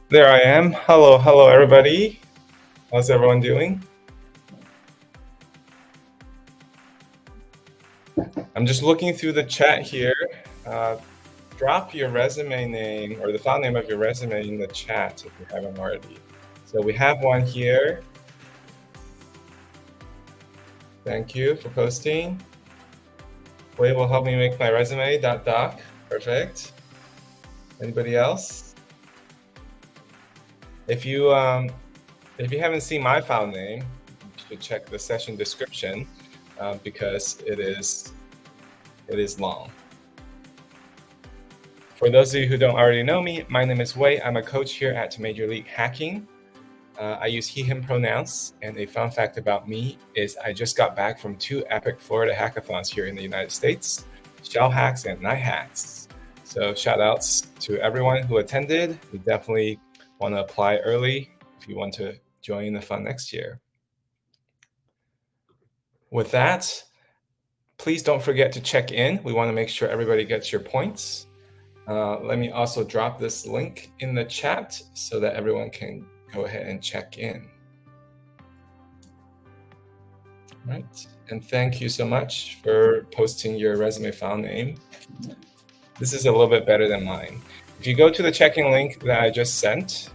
There I am. Hello, everybody. How's everyone doing? I'm just looking through the chat here. Drop your resume name or the file name of your resume in the chat if you haven't already. So we have one here. Thank you for posting. Wei will help me make my resume, .doc. Perfect. Anybody else? If you haven't seen my file name, you should check the session description because it is long. For those of you who don't already know me, my name is Wei. I'm a coach here at Major League Hacking. I use he, him pronouns, and a fun fact about me is I just got back from 2 epic Florida hackathons here in the United States, Shell Hacks and Night Hacks. So shout outs to everyone who attended. You definitely want to apply early if you want to join the fun next year. With that, please don't forget to check in. We want to make sure everybody gets your points. Let me also drop this link in the chat so that everyone can go ahead and check in. All right, and thank you so much for posting your resume file name. This is a little bit better than mine. If you go to the checking link that I just sent,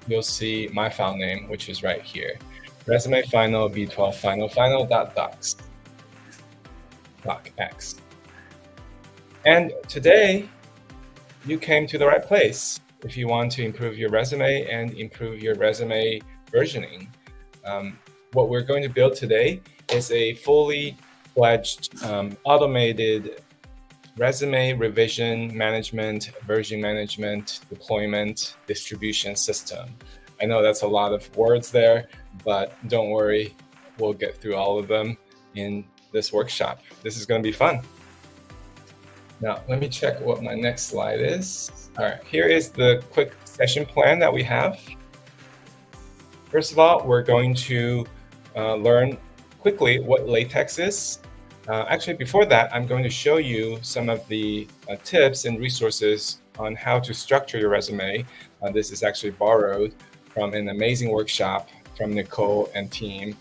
you'll see my file name, which is right here. Resume final v12 final .docs. .x. And today, you came to the right place if you want to improve your resume and improve your resume versioning. What we're going to build today is a fully fledged automated resume revision management, version management, deployment, distribution system. I know that's a lot of words there, but don't worry, we'll get through all of them in this workshop. This is going to be fun. Now, let me check what my next slide is. All right, here is the quick session plan that we have. First of all, we're going to learn quickly what LaTeX is. Actually, before that, I'm going to show you some of the tips and resources on how to structure your resume. This is actually borrowed from an amazing workshop from Nicole and team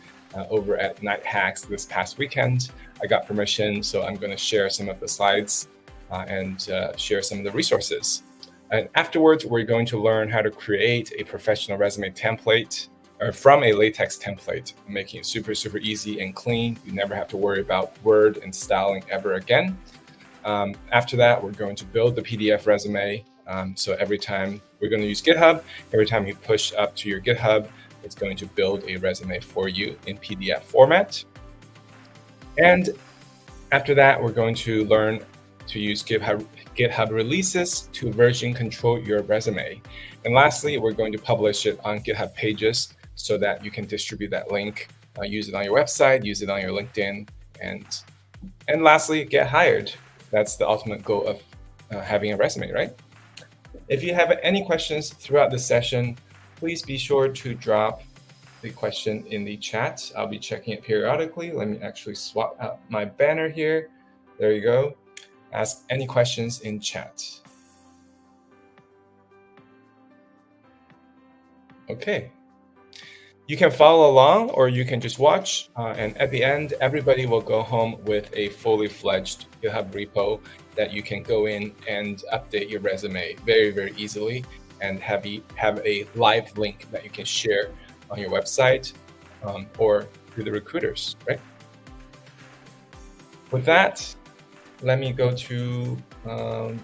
over at Night Hacks this past weekend. I got permission, so I'm going to share some of the slides and share some of the resources. And afterwards, we're going to learn how to create a professional resume template or from a LaTeX template, making it super, super easy and clean. You never have to worry about word and styling ever again. After that, we're going to build the PDF resume. So every time we're going to use GitHub, every time you push up to your GitHub, it's going to build a resume for you in PDF format. And after that, we're going to learn to use GitHub releases to version control your resume. And lastly, we're going to publish it on GitHub Pages so that you can distribute that link, use it on your website, use it on your LinkedIn, and lastly, get hired. That's the ultimate goal of having a resume, right? If you have any questions throughout the session, please be sure to drop the question in the chat. I'll be checking it periodically. Let me actually swap out my banner here. There you go. Ask any questions in chat. Okay. You can follow along or you can just watch. And at the end, everybody will go home with a fully fledged GitHub repo that you can go in and update your resume very, very easily and have a live link that you can share on your website or through the recruiters, right? With that, let me go to the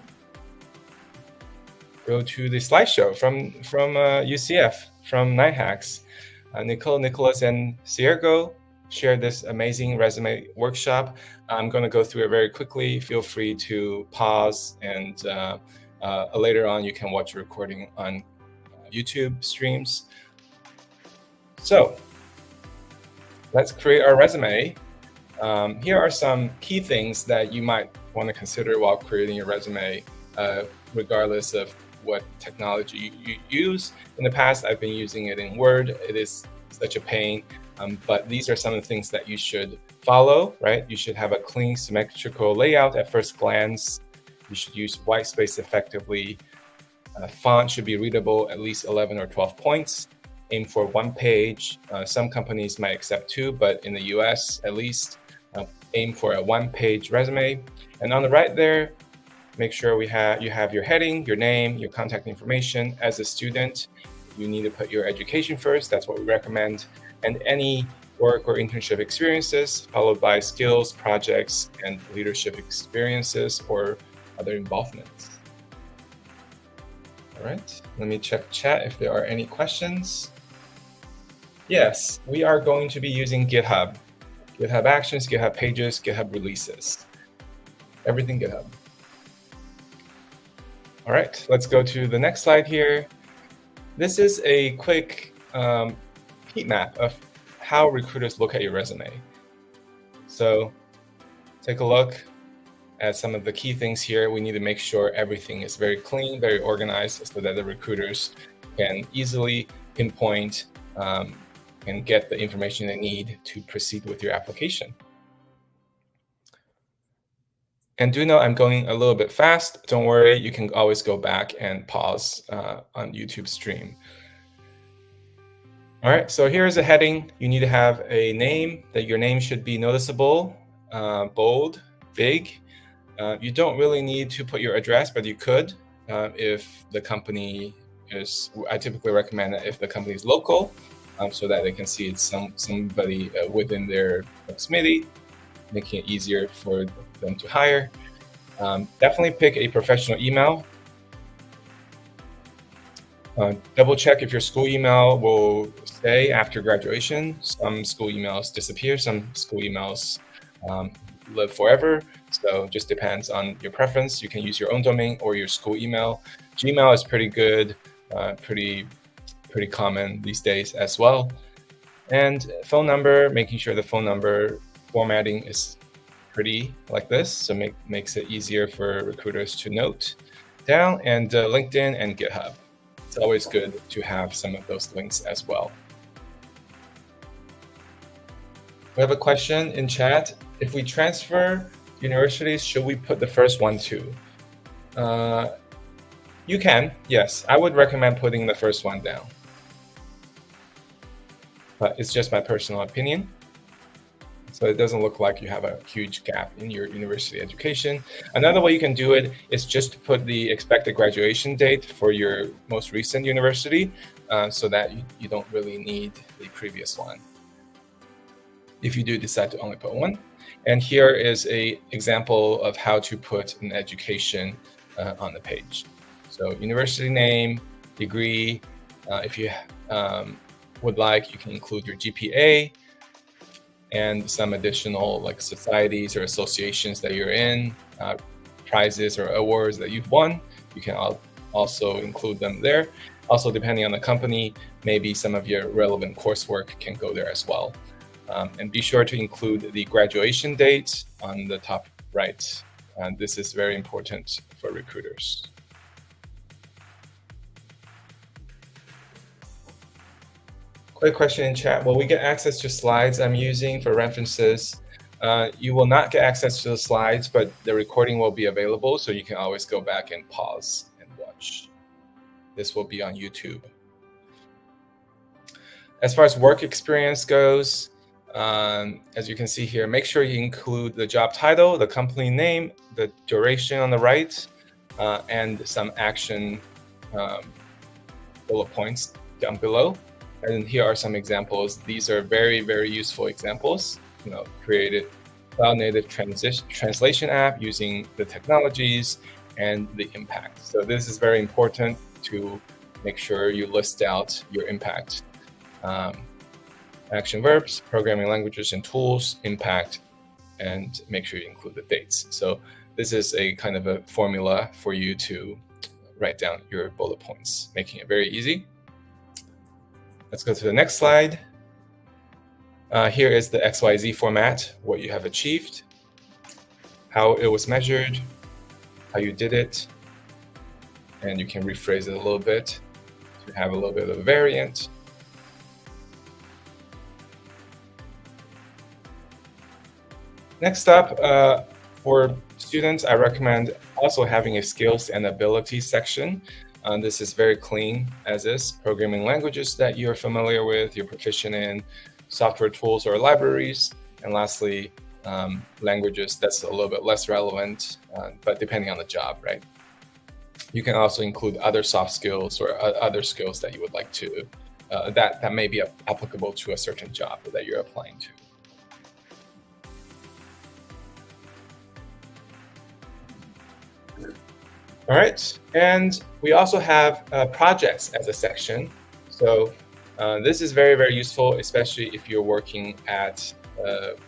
slideshow from UCF, from Night Hacks. Nicole, Nicholas, and Ciergo shared this amazing resume workshop. I'm going to go through it very quickly. Feel free to pause, and later on you can watch a recording on YouTube streams. So let's create our resume. Here are some key things that you might want to consider while creating your resume, regardless of what technology you use. In the past, I've been using it in Word. It is such a pain, but these are some of the things that you should follow, right? You should have a clean, symmetrical layout at first glance. You should use white space effectively. Font should be readable, at least 11 or 12 points. Aim for 1 page. Some companies might accept 2, but in the US, at least, aim for a 1-page resume. And on the right there, make sure you have your heading, your name, your contact information. As a student, you need to put your education first. That's what we recommend. And any work or internship experiences, followed by skills, projects, and leadership experiences or other involvements. All right, let me check chat if there are any questions. Yes, we are going to be using GitHub. GitHub Actions, GitHub Pages, GitHub Releases. Everything GitHub. All right, let's go to the next slide here. This is a quick heat map of how recruiters look at your resume. So take a look at some of the key things here. We need to make sure everything is very clean, very organized, so that the recruiters can easily pinpoint and get the information they need to proceed with your application. And do know I'm going a little bit fast. Don't worry, you can always go back and pause on YouTube stream. All right, so here's a heading. You need to have a name, that your name should be noticeable, bold, big. You don't really need to put your address, but you could if the company is, I typically recommend that if the company is local, so that they can see it's somebody within their proximity, making it easier for them to hire. Definitely pick a professional email. Double check if your school email will stay after graduation. Some school emails disappear, some school emails live forever. So just depends on your preference. You can use your own domain or your school email. Gmail is pretty good, pretty common these days as well. And phone number, making sure the phone number formatting is pretty like this, so makes it easier for recruiters to note down. And LinkedIn and GitHub. It's always good to have some of those links as well. We have a question in chat. If we transfer universities, should we put the first one too? You can, yes. I would recommend putting the first one down. But it's just my personal opinion. So it doesn't look like you have a huge gap in your university education. Another way you can do it is just to put the expected graduation date for your most recent university so that you don't really need the previous one, if you do decide to only put one. And here is an example of how to put an education on the page. So university name, degree. If you would like, you can include your GPA and some additional like societies or associations that you're in, prizes or awards that you've won. You can also include them there. Also, depending on the company, maybe some of your relevant coursework can go there as well. And be sure to include the graduation date on the top right. And this is very important for recruiters. Quick question in chat. Will we get access to slides I'm using for references? You will not get access to the slides, but the recording will be available, so you can always go back and pause and watch. This will be on YouTube. As far as work experience goes, as you can see here, make sure you include the job title, the company name, the duration on the right, and some action bullet points down below. And here are some examples. These are very, very useful examples. Created cloud-native translation app using the technologies and the impact. So this is very important to make sure you list out your impact. Action verbs, programming languages and tools, impact, and make sure you include the dates. So this is a kind of a formula for you to write down your bullet points, making it very easy. Let's go to the next slide. Here is the XYZ format, what you have achieved, how it was measured, how you did it, and you can rephrase it a little bit to have a little bit of a variant. Next up, for students, I recommend also having a skills and abilities section. This is very clean as is. Programming languages that you're familiar with, you're proficient in, software tools or libraries, and lastly, languages that's a little bit less relevant, but depending on the job, right? You can also include other soft skills or other skills that you would like to, that may be applicable to a certain job that you're applying to. All right, and we also have projects as a section. So this is very, very useful, especially if you're working at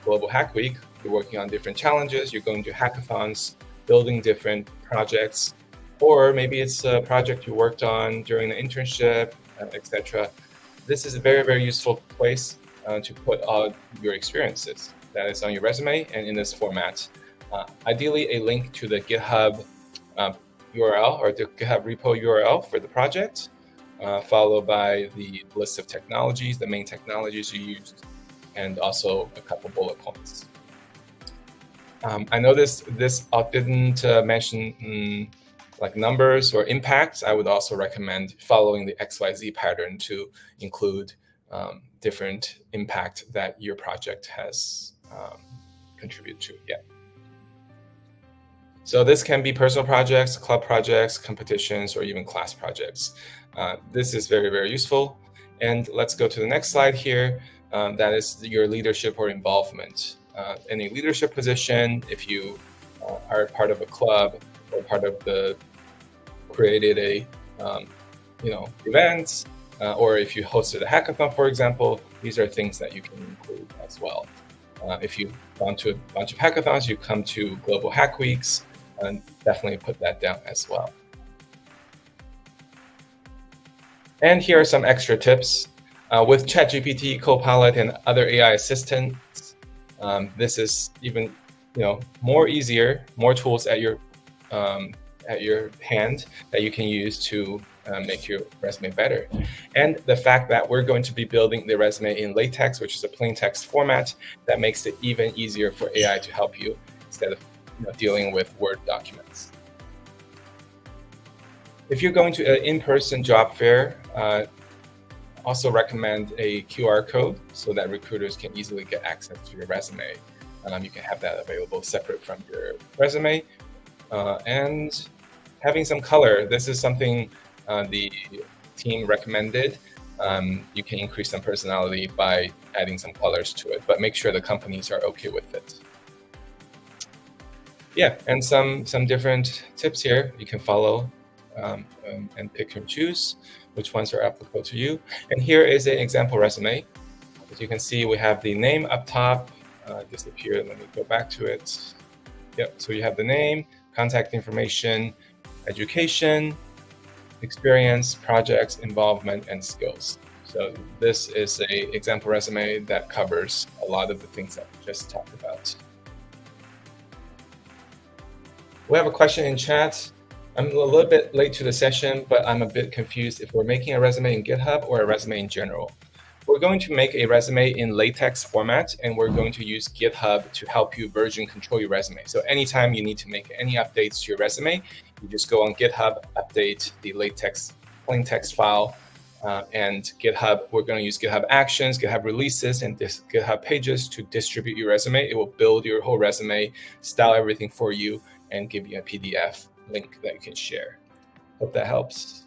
Global Hack Week. You're working on different challenges, you're going to hackathons, building different projects, or maybe it's a project you worked on during the internship, etc. This is a very, very useful place to put all your experiences that is on your resume and in this format. Ideally, a link to the GitHub URL or the GitHub repo URL for the project, followed by the list of technologies, the main technologies you used, and also a couple bullet points. I know this didn't mention like numbers or impacts. I would also recommend following the XYZ pattern to include different impact that your project has contributed to. Yeah. So this can be personal projects, club projects, competitions, or even class projects. This is very, very useful. And let's go to the next slide here. That is your leadership or involvement. Any leadership position, if you are part of a club or part of the created a events, or if you hosted a hackathon, for example, these are things that you can include as well. If you've gone to a bunch of hackathons, you come to Global Hack Weeks, and definitely put that down as well. And here are some extra tips. With ChatGPT, Copilot, and other AI assistants, this is even more easier, more tools at your hand that you can use to make your resume better. And the fact that we're going to be building the resume in LaTeX, which is a plain text format, that makes it even easier for AI to help you instead of dealing with Word documents. If you're going to an in-person job fair, also recommend a QR code so that recruiters can easily get access to your resume. You can have that available separate from your resume. And having some color, this is something the team recommended. You can increase some personality by adding some colors to it, but make sure the companies are okay with it. Yeah, and some different tips here you can follow and pick and choose which ones are applicable to you. And here is an example resume. As you can see, we have the name up top. Disappeared. Let me go back to it. Yep. So you have the name, contact information, education, experience, projects, involvement, and skills. So this is an example resume that covers a lot of the things that we just talked about. We have a question in chat. I'm a little bit late to the session, but I'm a bit confused if we're making a resume in GitHub or a resume in general. We're going to make a resume in LaTeX format, and we're going to use GitHub to help you version control your resume. So anytime you need to make any updates to your resume, you just go on GitHub, update the LaTeX plain text file, and GitHub, we're going to use GitHub Actions, GitHub Releases, and this GitHub Pages to distribute your resume. It will build your whole resume, style everything for you, and give you a PDF link that you can share. Hope that helps.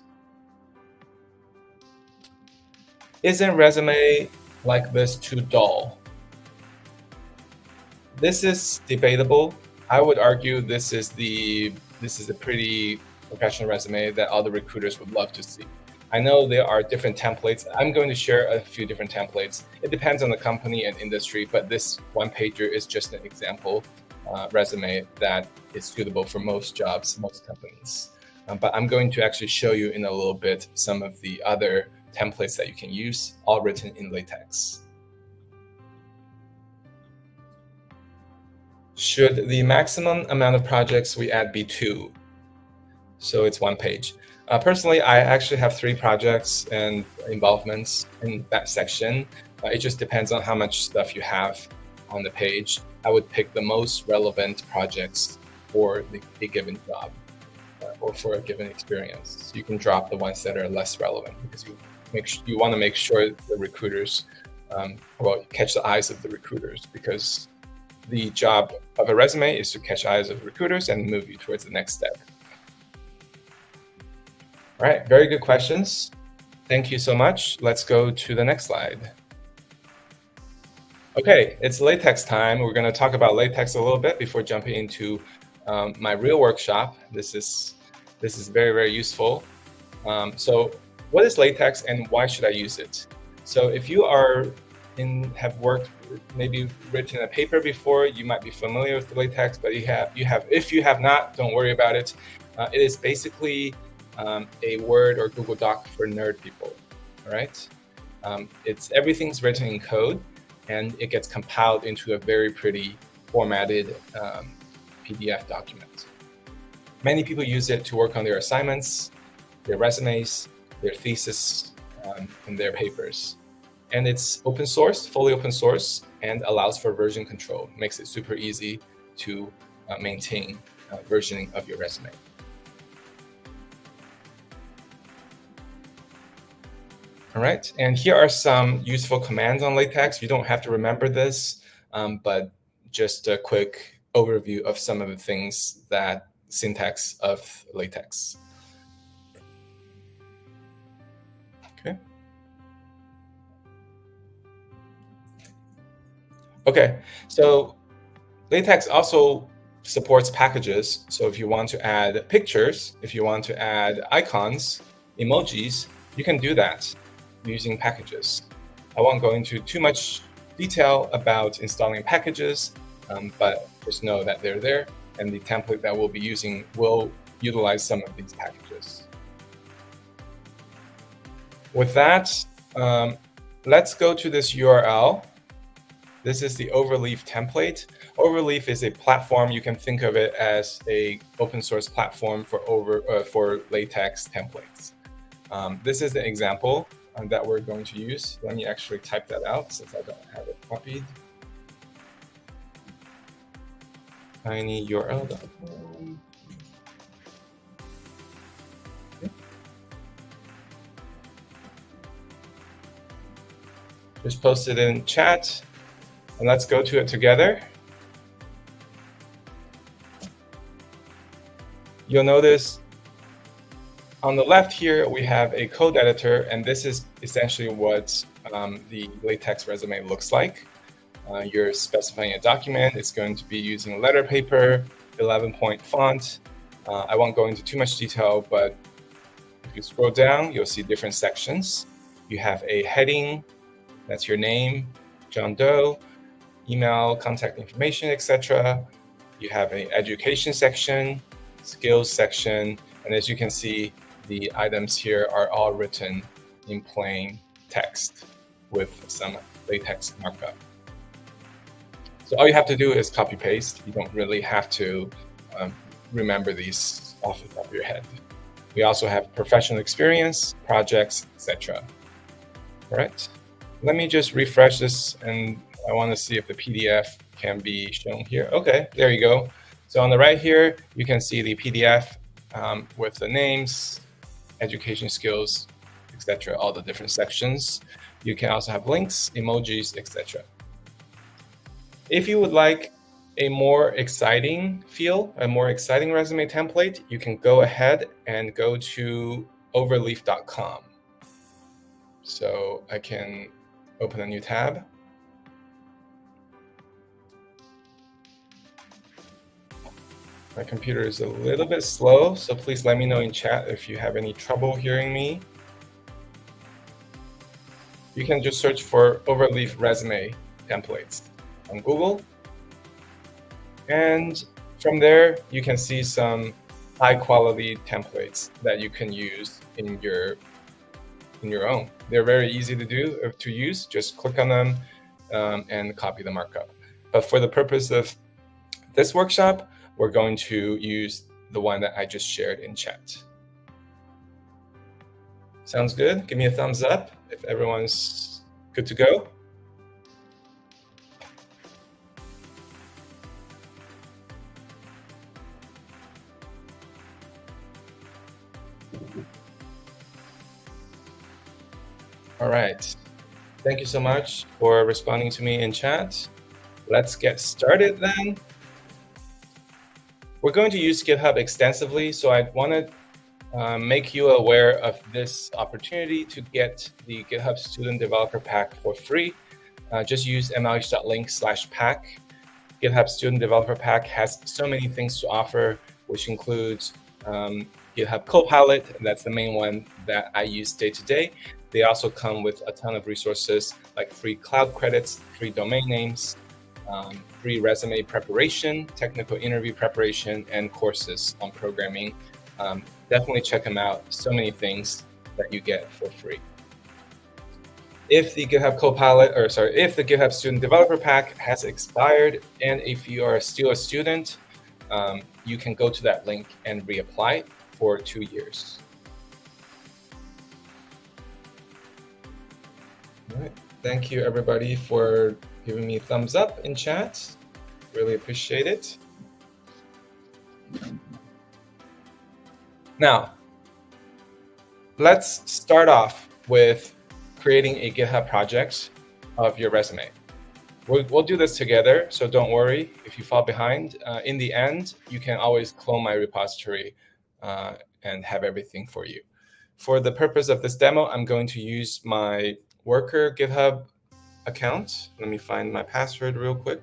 Isn't resume like this too dull? This is debatable. I would argue this is a pretty professional resume that all the recruiters would love to see. I know there are different templates. I'm going to share a few different templates. It depends on the company and industry, but this one-pager is just an example resume that is suitable for most jobs, most companies. But I'm going to actually show you in a little bit some of the other templates that you can use, all written in LaTeX. Should the maximum amount of projects we add be 2? So it's 1 page. Personally, I actually have 3 projects and involvements in that section. It just depends on how much stuff you have on the page. I would pick the most relevant projects for the given job. or for a given experience. You can drop the ones that are less relevant because you want to make sure the recruiters, catch the eyes of the recruiters, because the job of a resume is to catch eyes of recruiters and move you towards the next step. All right, very good questions. Thank you so much. Let's go to the next slide. Okay, it's LaTeX time. We're going to talk about LaTeX a little bit before jumping into my real workshop. This is very, very useful. So what is LaTeX and why should I use it? So if you have worked, maybe written a paper before, you might be familiar with the LaTeX, but if you have not, don't worry about it. It is basically a Word or Google Doc for nerd people. All right, everything's written in code, and it gets compiled into a very pretty formatted PDF document. Many people use it to work on their assignments, their resumes, their thesis, and their papers. And it's open source, fully open source, and allows for version control. Makes it super easy to maintain versioning of your resume. All right, and here are some useful commands on LaTeX. You don't have to remember this, but just a quick overview of some of the things that syntax of LaTeX. Okay, so LaTeX also supports packages. So if you want to add pictures, if you want to add icons, emojis, you can do that using packages. I won't go into too much detail about installing packages, but just know that they're there, and the template that we'll be using will utilize some of these packages. With that, let's go to this URL. This is the Overleaf template. Overleaf is a platform. You can think of it as a open source platform for LaTeX templates. This is the example that we're going to use. Let me actually type that out since I don't have it copied. tinyurl.com. Just post it in chat, and let's go to it together. You'll notice on the left here, we have a code editor, and this is essentially what the LaTeX resume looks like. You're specifying a document. It's going to be using letter paper, 11-point font. I won't go into too much detail, but if you scroll down, you'll see different sections. You have a heading, that's your name, John Doe, email, contact information, etc. You have an education section, skills section, and as you can see, the items here are all written in plain text with some LaTeX markup. So all you have to do is copy paste. You don't really have to remember these off the top of your head. We also have professional experience, projects, etc. All right, let me just refresh this, and I want to see if the PDF can be shown here. Okay, there you go. So on the right here, you can see the PDF with the names, education, skills, etc., all the different sections. You can also have links, emojis, etc. If you would like a more exciting feel, a more exciting resume template, you can go ahead and go to overleaf.com. So I can open a new tab. My computer is a little bit slow, so please let me know in chat if you have any trouble hearing me. You can just search for Overleaf resume templates on Google. And from there, you can see some high quality templates that you can use in your own. They're very easy to use. Just click on them and copy the markup. But for the purpose of this workshop, we're going to use the one that I just shared in chat. Sounds good? Give me a thumbs up if everyone's good to go. right. Thank you so much for responding to me in chat. Let's get started then. We're going to use GitHub extensively, so I want to make you aware of this opportunity to get the GitHub Student Developer Pack for free. Just use mlh.link/pack. GitHub Student Developer Pack has so many things to offer, which includes GitHub Copilot, and that's the main one that I use day to day. They also come with a ton of resources like free cloud credits, free domain names, free resume preparation, technical interview preparation, and courses on programming. Definitely check them out. So many things that you get for free. If the GitHub Copilot, if the GitHub Student Developer Pack has expired, and if you are still a student, you can go to that link and reapply for 2 years. All right. Thank you, everybody, for giving me a thumbs up in chat. Really appreciate it. Now, let's start off with creating a GitHub project of your resume. We'll do this together, so don't worry if you fall behind. In the end, you can always clone my repository and have everything for you. For the purpose of this demo, I'm going to use my worker GitHub account. Let me find my password real quick.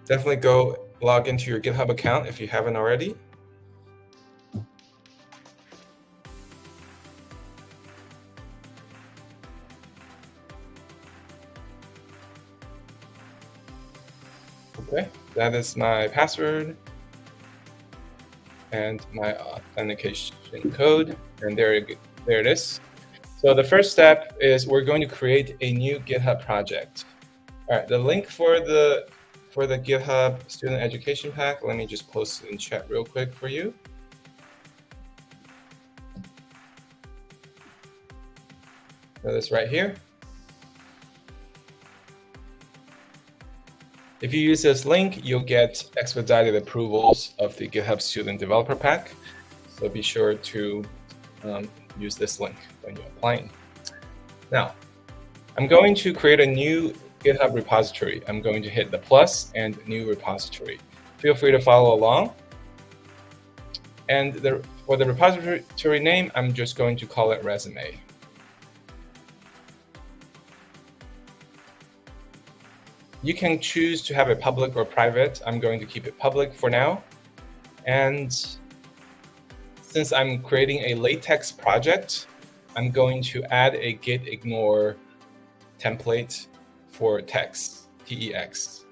Definitely go log into your GitHub account if you haven't already. Okay, that is my password and my authentication code, and there it is. So the first step is we're going to create a new GitHub project. All right, the link for the GitHub Student Education Pack, let me just post it in chat real quick for you. That is right here. If you use this link, you'll get expedited approvals of the GitHub Student Developer Pack. So be sure to use this link when you're applying. Now, I'm going to create a new GitHub repository. I'm going to hit the plus and new repository. Feel free to follow along. And for the repository name, I'm just going to call it resume. You can choose to have it public or private. I'm going to keep it public for now. And since I'm creating a LaTeX project, I'm going to add a git ignore template for text, TEX.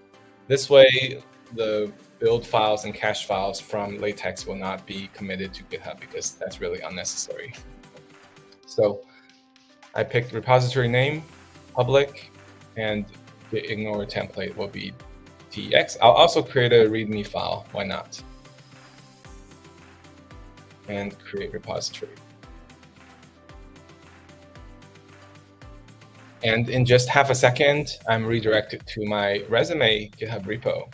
This way, the build files and cache files from LaTeX will not be committed to GitHub because that's really unnecessary. So I picked repository name, public, and the ignore template will be TEX. I'll also create a README file, why not? And create repository. And in just half a second, I'm redirected to my resume GitHub repo.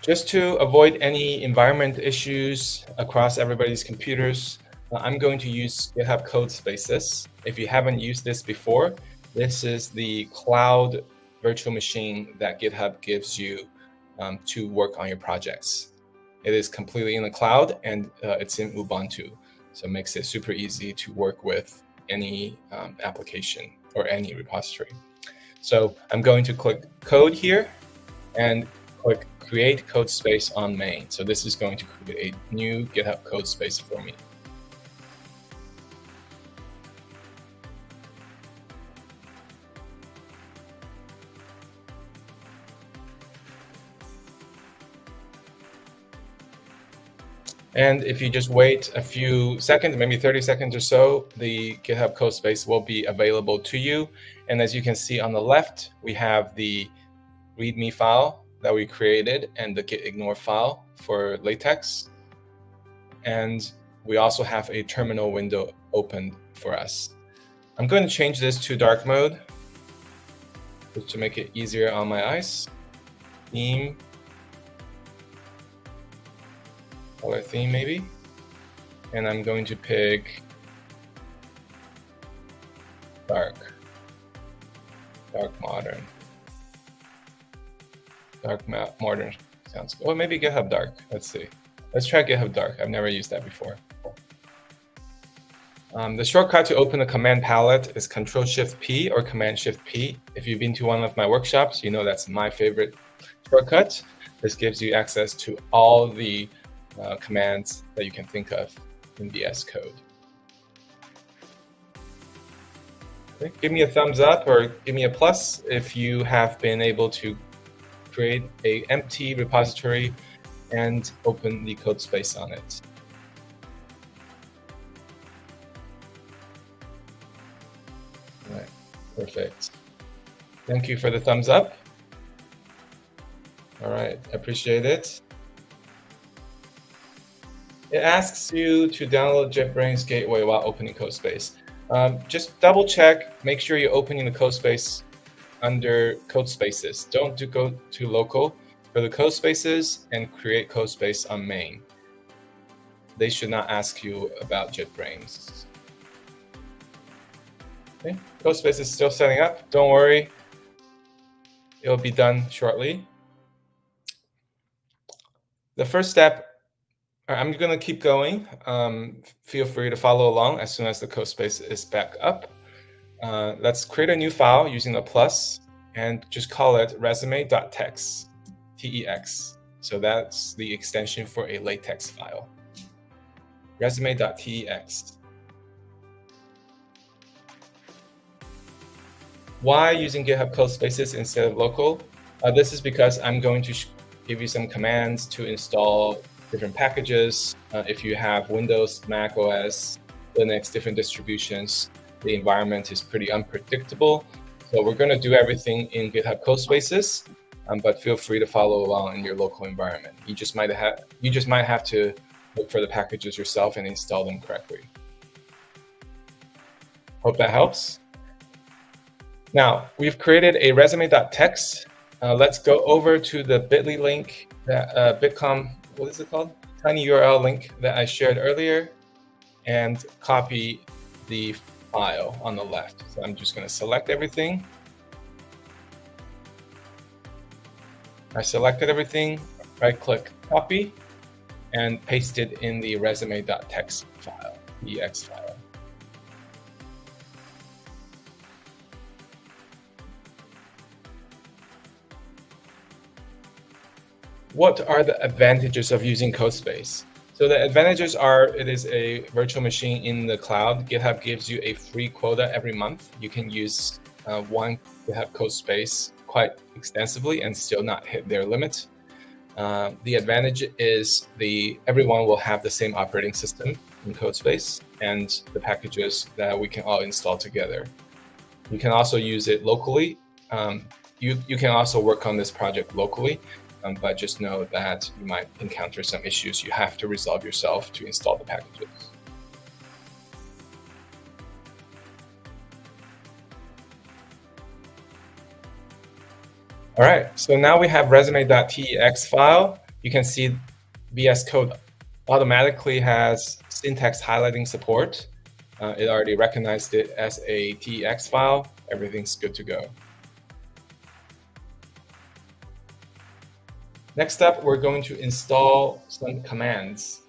Just to avoid any environment issues across everybody's computers, I'm going to use GitHub Code Spaces. If you haven't used this before, this is the cloud virtual machine that GitHub gives you to work on your projects. It is completely in the cloud and it's in Ubuntu. So it makes it super easy to work with any application or any repository. So I'm going to click code here and click create code space on main. So this is going to create a new GitHub code space for me. And if you just wait a few seconds, maybe 30 seconds or so, the GitHub code space will be available to you. And as you can see on the left, we have the README file that we created and the git ignore file for LaTeX. And we also have a terminal window opened for us. I'm going to change this to dark mode just to make it easier on my eyes. theme, color theme maybe, and I'm going to pick dark modern. Modern sounds good. Or maybe GitHub Dark. Let's see. Let's try GitHub Dark. I've never used that before. The shortcut to open the command palette is Control-Shift-P or Command-Shift-P. If you've been to one of my workshops, you know that's my favorite shortcut. This gives you access to all the commands that you can think of in VS Code. Okay. Give me a thumbs up or give me a plus if you have been able to create an empty repository and open the code space on it. All right, perfect. Thank you for the thumbs up. All right, appreciate it. It asks you to download JetBrains Gateway while opening CodeSpace. Just double check, make sure you're opening the CodeSpace under CodeSpaces. Don't go to local. Go to CodeSpaces and create CodeSpace on main. They should not ask you about JetBrains. Okay, CodeSpace is still setting up. Don't worry, it'll be done shortly. The first step, I'm going to keep going. Feel free to follow along as soon as the CodeSpace is back up. Let's create a new file using the plus and just call it resume.tex, T-E-X. So that's the extension for a LaTeX file. Resume.tex. Why using GitHub CodeSpaces instead of local? This is because I'm going to give you some commands to install different packages. If you have Windows, Mac OS, Linux, different distributions, the environment is pretty unpredictable. So we're going to do everything in GitHub CodeSpaces, but feel free to follow along in your local environment. You just might have to look for the packages yourself and install them correctly. Hope that helps. Now we've created a resume.tex. Let's go over to the bit.ly link, that Bitcom, what is it called? Tiny URL link that I shared earlier, and copy the file on the left. So I'm just going to select everything. I selected everything, right-click, copy, and paste it in the resume.tex file, EX file. What are the advantages of using CodeSpace? So the advantages are, it is a virtual machine in the cloud. GitHub gives you a free quota every month. You can use one GitHub CodeSpace quite extensively and still not hit their limit. The advantage is everyone will have the same operating system in CodeSpace and the packages that we can all install together. You can also use it locally. You can also work on this project locally. But just know that you might encounter some issues you have to resolve yourself to install the packages. All right, so now we have resume.tex file. You can see VS Code automatically has syntax highlighting support. It already recognized it as a TEX file. Everything's good to go. Next up, we're going to install some commands.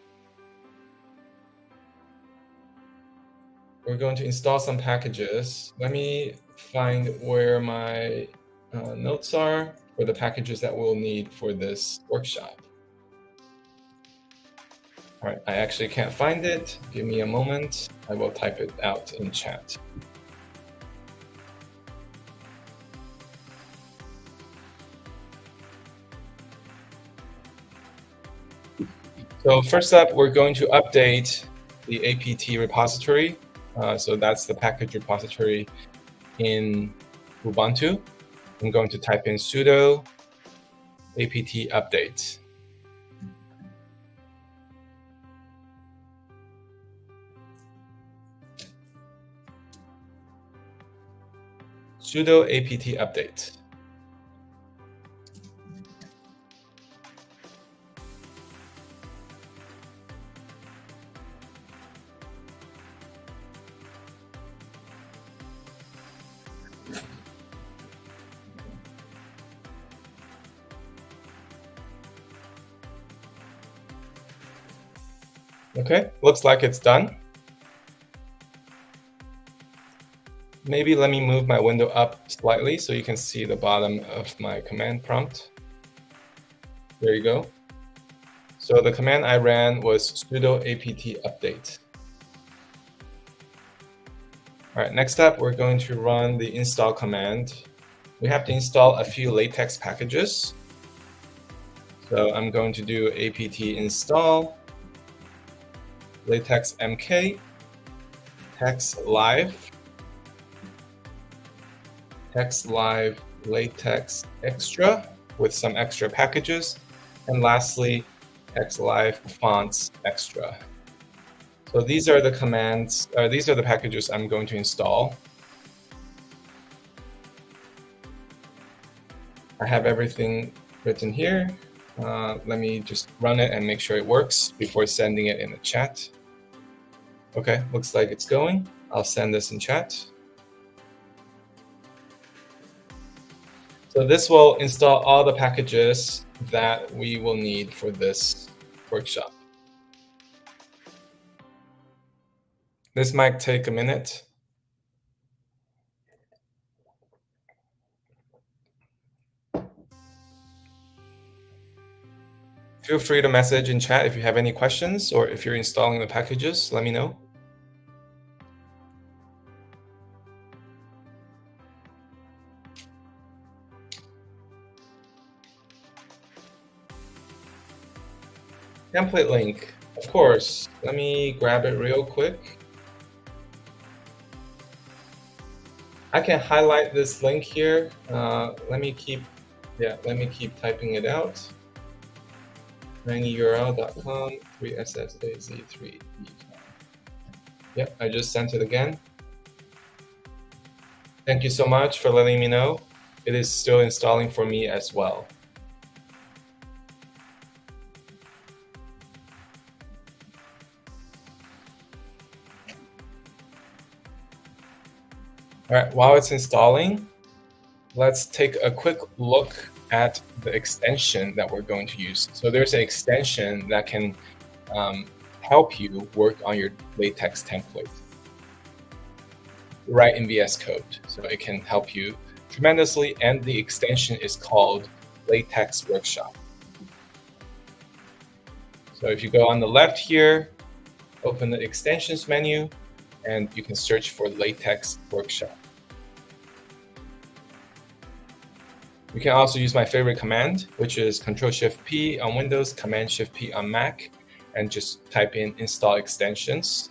We're going to install some packages. Let me find where my notes are for the packages that we'll need for this workshop. All right, I actually can't find it. Give me a moment. I will type it out in chat. So first up, we're going to update the apt repository. So that's the package repository in Ubuntu. I'm going to type in sudo apt update. Sudo apt update. Okay, looks like it's done. Maybe let me move my window up slightly so you can see the bottom of my command prompt. There you go. So the command I ran was sudo apt update. All right, next up, we're going to run the install command. We have to install a few LaTeX packages. So I'm going to do apt install LaTeX mk, text live LaTeX extra with some extra packages, and lastly, text live fonts extra. So these are the commands, these are the packages I'm going to install. I have everything written here. Let me just run it and make sure it works before sending it in the chat. Okay, looks like it's going. I'll send this in chat. So this will install all the packages that we will need for this workshop. This might take a minute. Feel free to message in chat if you have any questions, or if you're installing the packages, let me know. Template link, of course. Let me grab it real quick. I can highlight this link here. Let me keep typing it out. tinyurl.com 3ssaz3. Yep, I just sent it again. Thank you so much for letting me know. It is still installing for me as well. All right, while it's installing, let's take a quick look at the extension that we're going to use. So there's an extension that can help you work on your LaTeX template right in VS Code. So it can help you tremendously, and the extension is called LaTeX Workshop. So if you go on the left here, open the extensions menu, and you can search for LaTeX Workshop. You can also use my favorite command, which is Ctrl-Shift-P on Windows, Command-Shift-P on Mac, and just type in install extensions.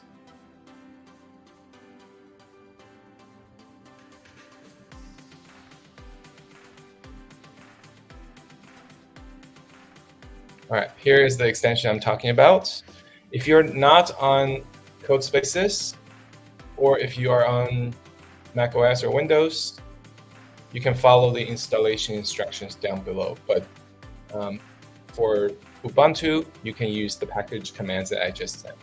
All right, here is the extension I'm talking about. If you're not on Codespaces, or if you are on Mac OS or Windows, you can follow the installation instructions down below. But for Ubuntu, you can use the package commands that I just sent.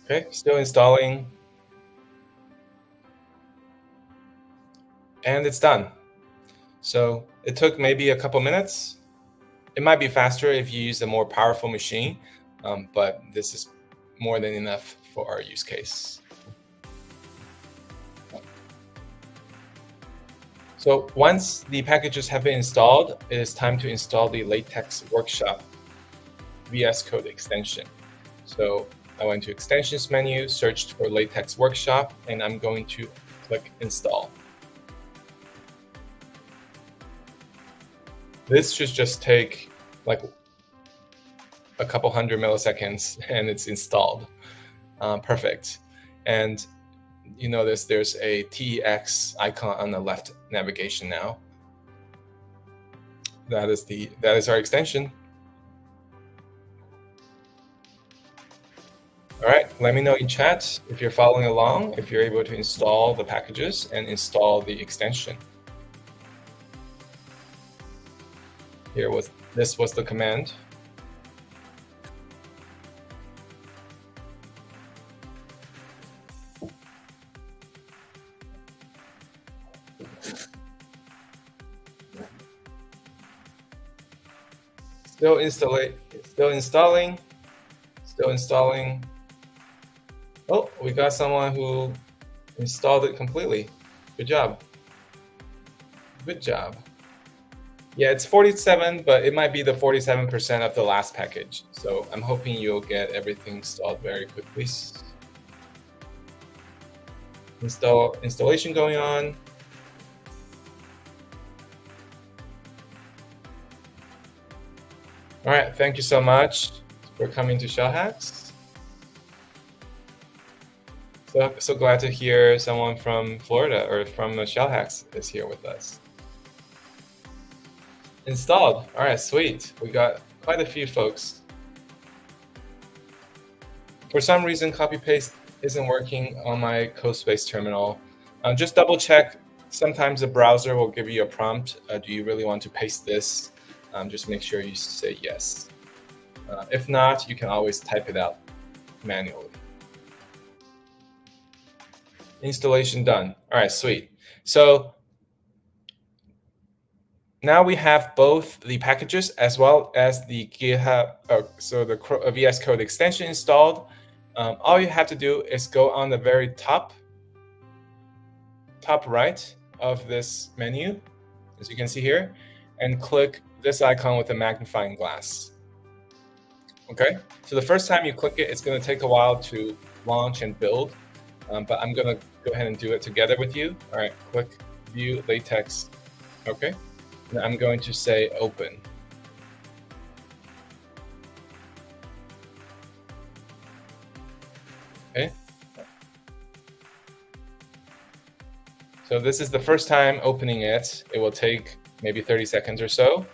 Okay, still installing. And it's done. So it took maybe a couple minutes. It might be faster if you use a more powerful machine, but this is more than enough for our use case. So once the packages have been installed, it is time to install the LaTeX Workshop VS Code extension. So I went to Extensions menu, searched for LaTeX Workshop, and I'm going to click Install. This should just take like a couple hundred milliseconds, and it's installed. Perfect. And you notice there's a TX icon on the left navigation now. That is our extension. All right, let me know in chat if you're following along, if you're able to install the packages and install the extension. This was the command. Still installing. Still installing. Oh, we got someone who installed it completely. Good job. Good job. Yeah, it's 47, but it might be the 47% of the last package. So I'm hoping you'll get everything installed very quickly. Installation going on. All right, thank you so much for coming to Shell Hacks. So glad to hear someone from Florida or from Shell Hacks is here with us. Installed. All right, sweet. We got quite a few folks. For some reason, copy paste isn't working on my CodeSpace terminal. Just double check. Sometimes the browser will give you a prompt. Do you really want to paste this? Just make sure you say yes. If not, you can always type it out manually. Installation done. All right, sweet. So now we have both the packages as well as the GitHub, so the VS Code extension installed. All you have to do is go on the very top right of this menu, as you can see here, and click this icon with the magnifying glass. Okay, so the first time you click it, it's going to take a while to launch and build, but I'm going to go ahead and do it together with you. All right, click View LaTeX. Okay, and I'm going to say Open. Okay. So this is the first time opening it. It will take maybe 30 seconds or so.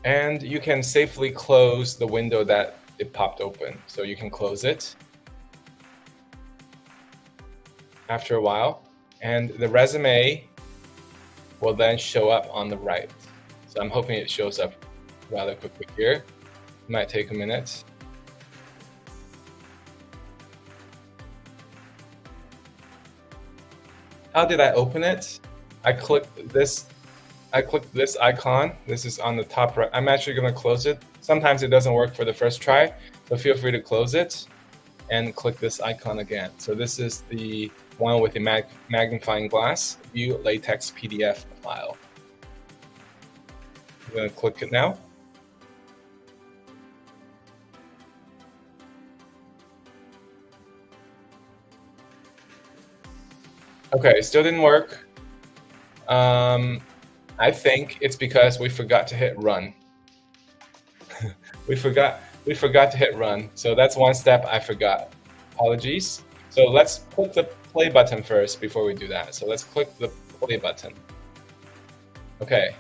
And you can safely close the window that it popped open. So you can close it after a while. And the resume will then show up on the right. So I'm hoping it shows up rather quickly here. It might take a minute. How did I open it? I clicked this icon. This is on the top right. I'm actually going to close it. Sometimes it doesn't work for the first try, so feel free to close it and click this icon again. So this is the one with the magnifying glass, View LaTeX PDF file. I'm going to click it now. Okay, still didn't work. I think it's because we forgot to hit run. we forgot to hit run. So that's one step I forgot. Apologies. So let's click the play button first before we do that. So let's click the play button. Okay.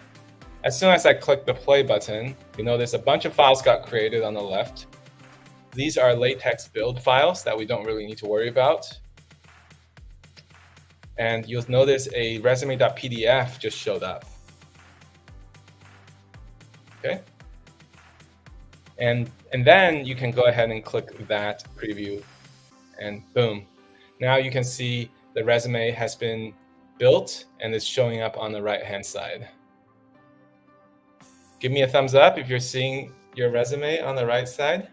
As soon as I click the play button, you notice a bunch of files got created on the left. These are LaTeX build files that we don't really need to worry about. And you'll notice a resume.pdf just showed up. Okay. And then you can go ahead and click that preview, and boom. Now you can see the resume has been built and it's showing up on the right-hand side. Give me a thumbs up if you're seeing your resume on the right side.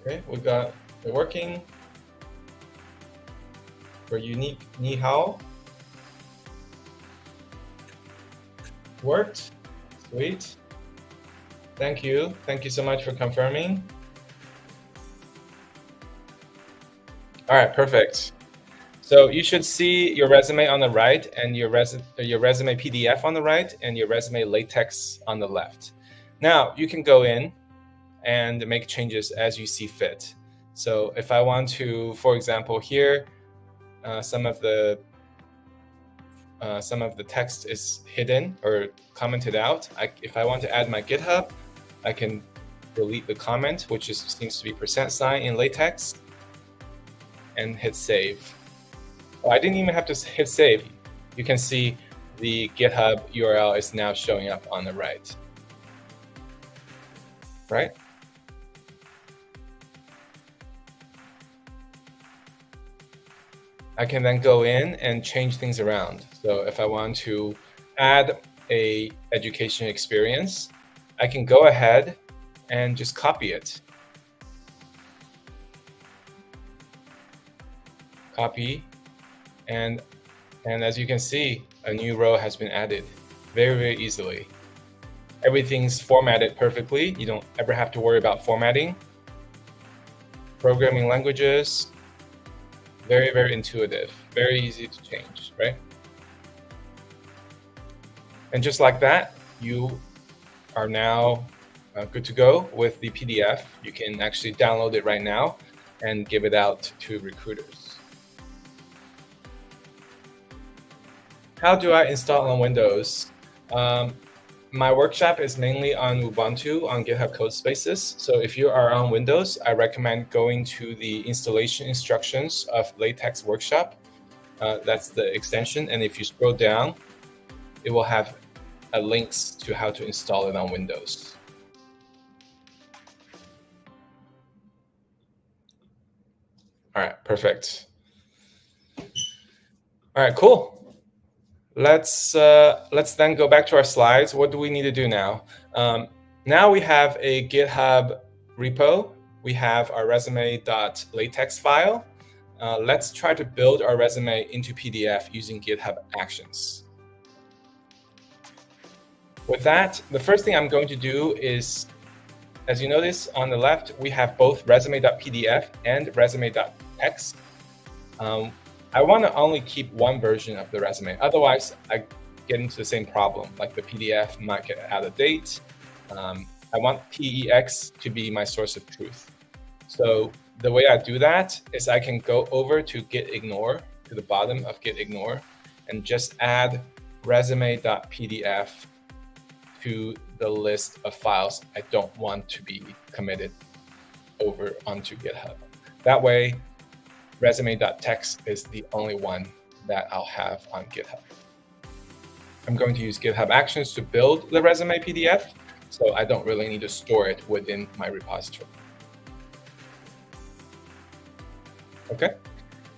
Okay, we got it working. For unique ni hao. Worked. Sweet. Thank you. Thank you so much for confirming. All right, perfect. So you should see your resume on the right and your resume PDF on the right and your resume LaTeX on the left. Now you can go in and make changes as you see fit. So if I want to, for example, here, some of the text is hidden or commented out. If I want to add my GitHub, I can delete the comment, which seems to be %sign in LaTeX, and hit save. Oh, I didn't even have to hit save. You can see the GitHub URL is now showing up on the right. Right? I can then go in and change things around. So if I want to add a education experience, I can go ahead and just copy it. Copy, and as you can see, a new row has been added very, very easily. Everything's formatted perfectly. You don't ever have to worry about formatting. Programming languages, very, very intuitive, very easy to change, right? And just like that, you are now good to go with the PDF. You can actually download it right now and give it out to recruiters. How do I install on Windows? My workshop is mainly on Ubuntu on GitHub Codespaces. So if you are on Windows, I recommend going to the installation instructions of LaTeX workshop. That's the extension. And if you scroll down, it will have links to how to install it on Windows. All right, perfect. All right, cool. Let's then go back to our slides. What do we need to do now? Now we have a GitHub repo. We have our resume.latex file. Let's try to build our resume into PDF using GitHub Actions. With that, the first thing I'm going to do is, as you notice on the left, we have both resume.pdf and resume.text. I want to only keep one version of the resume. Otherwise, I get into the same problem, like the PDF might get out of date. I want PEX to be my source of truth. So the way I do that is I can go over to git ignore, to the bottom of git ignore, and just add resume.pdf to the list of files I don't want to be committed over onto GitHub. That way, resume.text is the only one that I'll have on GitHub. I'm going to use GitHub Actions to build the resume PDF, so I don't really need to store it within my repository. Okay,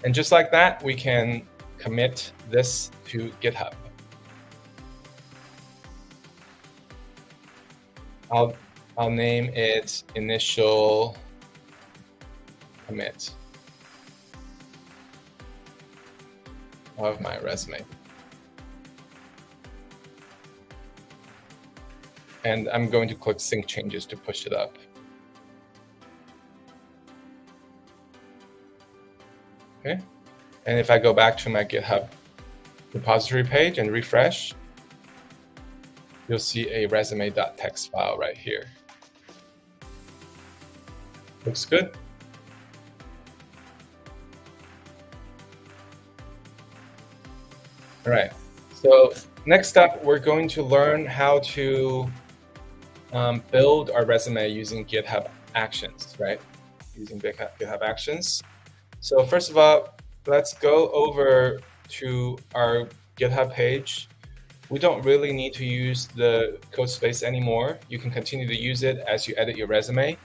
and just like that, we can commit this to GitHub. I'll name it initial commit of my resume. And I'm going to click sync changes to push it up. Okay, and if I go back to my GitHub repository page and refresh, you'll see a resume.text file right here. Looks good. All right, so next up, we're going to learn how to build our resume using GitHub Actions, right? Using GitHub Actions. So first of all, let's go over to our GitHub page. We don't really need to use the code space anymore. You can continue to use it as you edit your resume,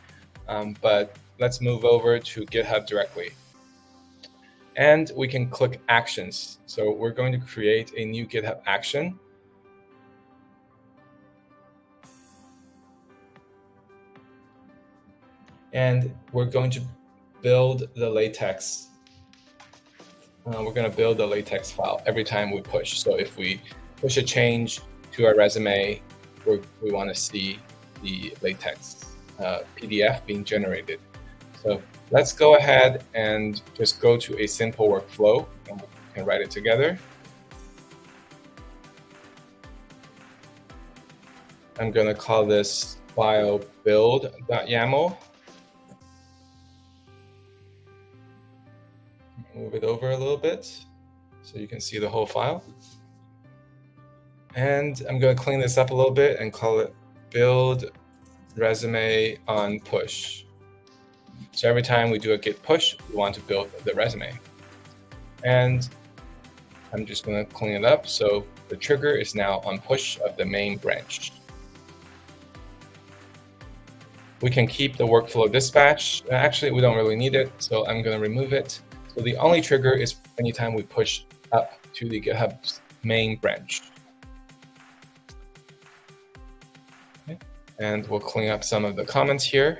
but let's move over to GitHub directly. And we can click Actions. So we're going to create a new GitHub action. And we're going to build the LaTeX. We're going to build the LaTeX file every time we push. So if we push a change to our resume, we want to see the LaTeX PDF being generated. So let's go ahead and just go to a simple workflow and we can write it together. I'm going to call this file build.yaml. Move it over a little bit so you can see the whole file. And I'm going to clean this up a little bit and call it build resume on push. So every time we do a git push, we want to build the resume. And I'm just going to clean it up. So the trigger is now on push of the main branch. We can keep the workflow dispatch. Actually, we don't really need it, so I'm going to remove it. So the only trigger is anytime we push up to the GitHub's main branch. Okay. And we'll clean up some of the comments here.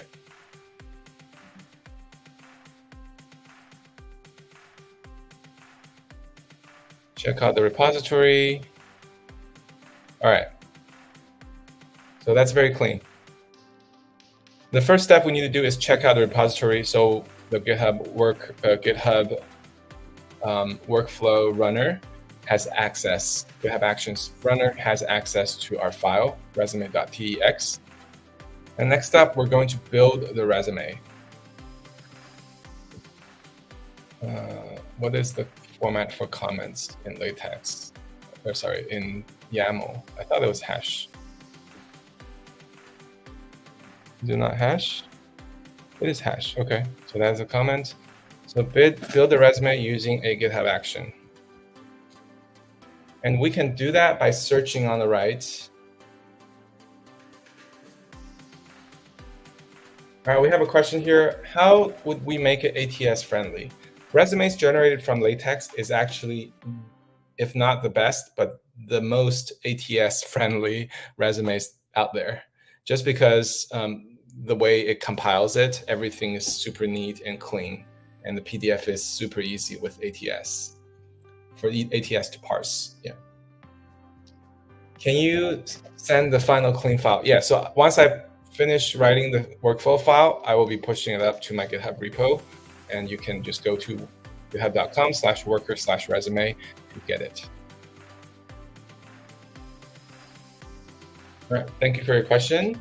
Check out the repository. All right. So that's very clean. The first step we need to do is check out the repository. So the GitHub workflow runner has access. GitHub Actions runner has access to our file, resume.tex. And next up, we're going to build the resume. What is the format for comments in LaTeX? Or sorry, in YAML. I thought it was hash. Do not hash? It is hash. Okay, so that's a comment. So build the resume using a GitHub action. And we can do that by searching on the right. All right, we have a question here. How would we make it ATS friendly? Resumes generated from LaTeX is actually, if not the best, but the most ATS friendly resumes out there. Just because the way it compiles it, everything is super neat and clean. And the PDF is super easy with ATS, for ATS to parse. Yeah. Can you send the final clean file? Yeah, so once I finish writing the workflow file, I will be pushing it up to my GitHub repo, and you can just go to github.com/worker/resume to get it. All right, thank you for your question.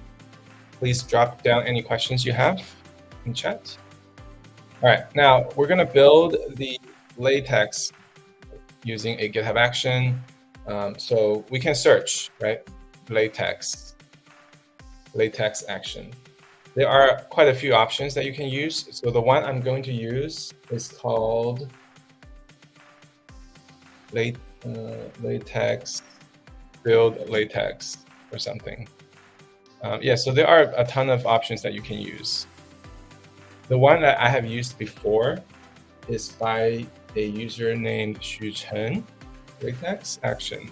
Please drop down any questions you have in chat. All right, now we're gonna build the LaTeX using a GitHub action. So we can search, right? LaTeX action. There are quite a few options that you can use. So the one I'm going to use is called LaTeX, build LaTeX or something. Yeah, so there are a ton of options that you can use. The one that I have used before is by a user named Xu Chen, LaTeX action.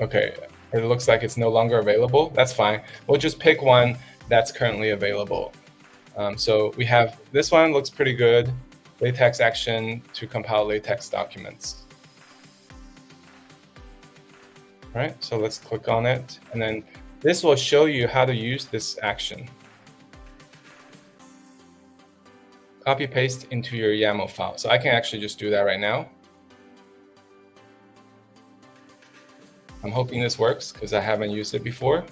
Okay, it looks like it's no longer available. That's fine. We'll just pick one that's currently available. So we have this one, looks pretty good. LaTeX action to compile LaTeX documents. All right, so let's click on it. And then this will show you how to use this action. Copy paste into your YAML file. So I can actually just do that right now. I'm hoping this works because I haven't used it before.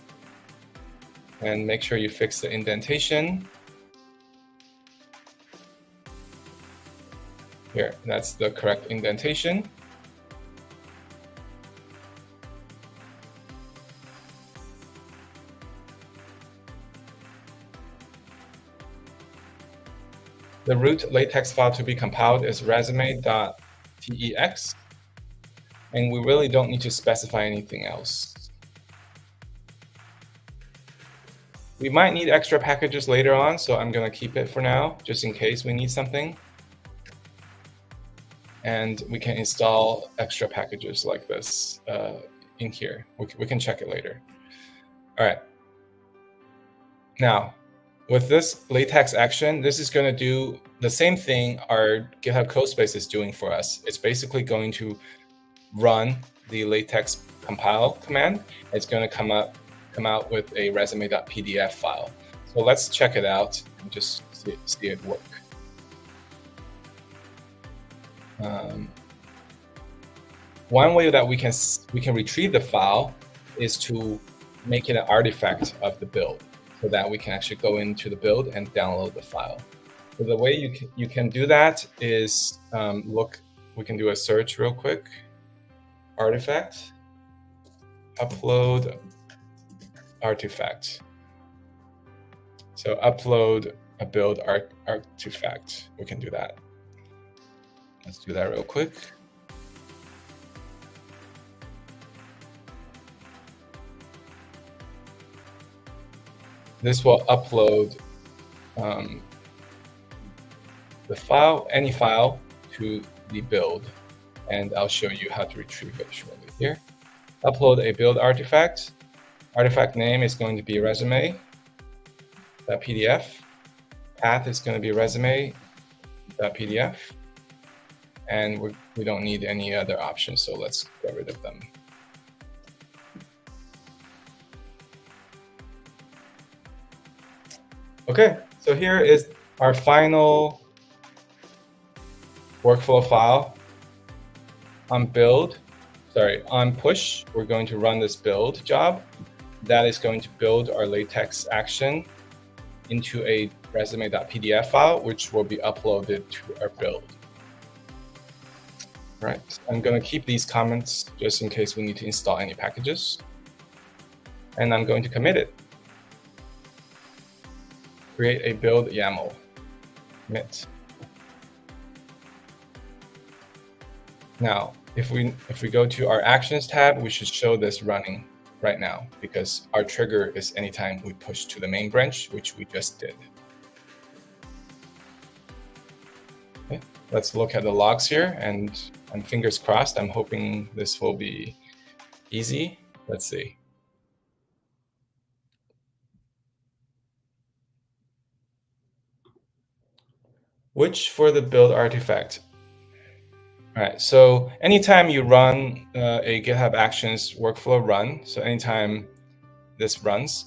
And make sure you fix the indentation. Here, that's the correct indentation. The root LaTeX file to be compiled is resume.tex. And we really don't need to specify anything else. We might need extra packages later on, so I'm going to keep it for now, just in case we need something. And we can install extra packages like this in here. We can check it later. All right. Now, with this LaTeX action, this is going to do the same thing our GitHub Codespace is doing for us. It's basically going to run the LaTeX compile command. It's going to come out with a resume.pdf file. So let's check it out and just see it work. One way that we can retrieve the file is to make it an artifact of the build, so that we can actually go into the build and download the file. So the way you can do that is we can do a search real quick. Artifact, upload artifact. So upload a build artifact. We can do that. Let's do that real quick. This will upload the file, any file, to the build. And I'll show you how to retrieve it shortly here. Upload a build artifact. Artifact name is going to be resume.pdf. Path is going to be resume.pdf. And we don't need any other options, so let's get rid of them. Okay, so here is our final workflow file. On push, we're going to run this build job. That is going to build our LaTeX action into a resume.pdf file, which will be uploaded to our build. All right, I'm going to keep these comments just in case we need to install any packages. And I'm going to commit it. Create a build YAML. Commit. Now, if we go to our Actions tab, we should show this running right now because our trigger is anytime we push to the main branch, which we just did. Okay, let's look at the logs here, and I'm fingers crossed. I'm hoping this will be easy. Let's see. Which for the build artifact? All right, so anytime you run a GitHub Actions workflow run, so anytime this runs,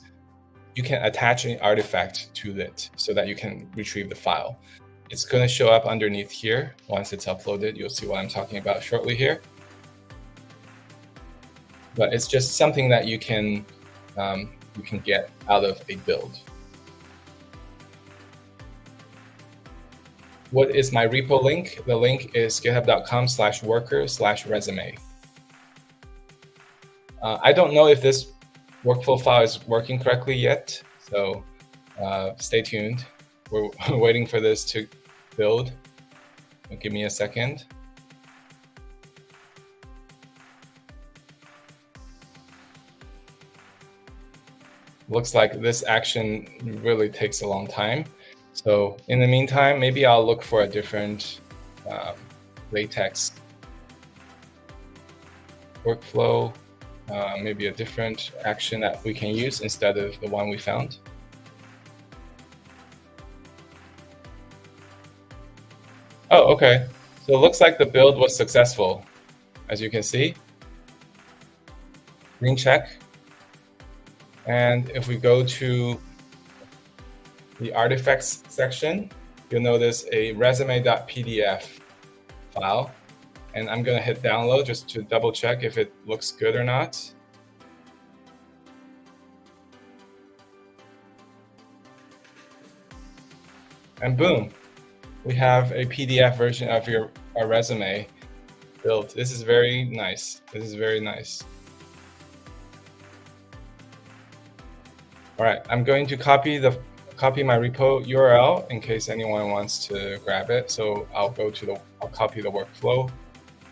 you can attach an artifact to it so that you can retrieve the file. It's going to show up underneath here. Once it's uploaded, you'll see what I'm talking about shortly here. But it's just something that you can get out of a build. What is my repo link? The link is github.com/worker/resume. I don't know if this workflow file is working correctly yet, so stay tuned. We're waiting for this to build. Give me a second. Looks like this action really takes a long time. So in the meantime, maybe I'll look for a different LaTeX workflow, maybe a different action that we can use instead of the one we found. Oh, okay. So it looks like the build was successful, as you can see. Green check. And if we go to the artifacts section, you'll notice a resume.pdf file. And I'm going to hit download just to double check if it looks good or not. And boom, we have a PDF version of our resume built. This is very nice. This is very nice. All right, I'm going to copy my repo URL in case anyone wants to grab it. So I'll copy the workflow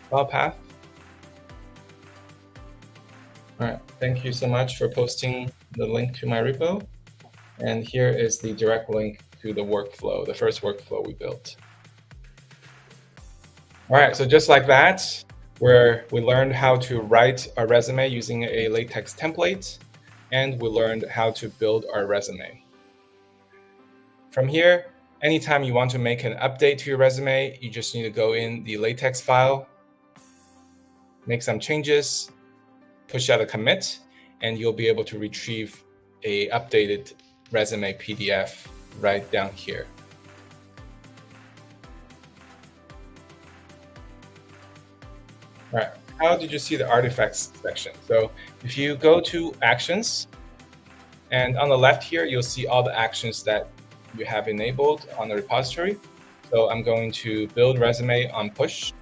file path. All right, thank you so much for posting the link to my repo. And here is the direct link to the workflow, the first workflow we built. All right, so just like that, where we learned how to write a resume using a LaTeX template, and we learned how to build our resume. From here, anytime you want to make an update to your resume, you just need to go in the LaTeX file, make some changes, push out a commit, and you'll be able to retrieve a updated resume PDF right down here. All right, how did you see the artifacts section? So if you go to actions, and on the left here, you'll see all the actions that you have enabled on the repository. So I'm going to build resume on push.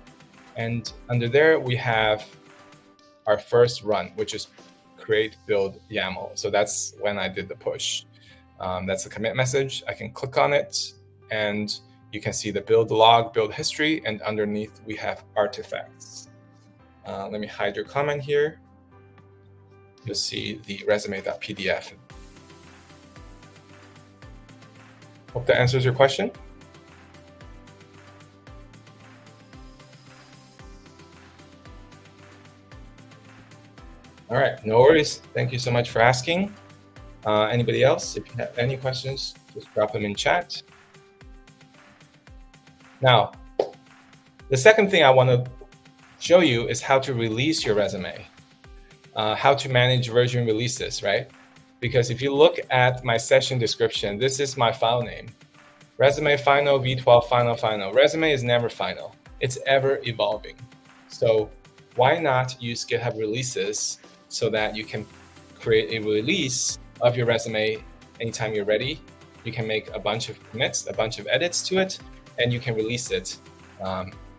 And under there, we have our first run, which is create build YAML. So that's when I did the push. That's a commit message. I can click on it, and you can see the build log, build history, and underneath we have artifacts. Let me hide your comment here. You'll see the resume.pdf. Hope that answers your question. No worries. Thank you so much for asking. Anybody else? If you have any questions, just drop them in chat. Now, the second thing I want to show you is how to release your resume, how to manage version releases, right? Because if you look at my session description, this is my file name. Resume final, v12 final. Resume is never final. It's ever evolving. So why not use GitHub releases so that you can create a release of your resume anytime you're ready? You can make a bunch of commits, a bunch of edits to it, and you can release it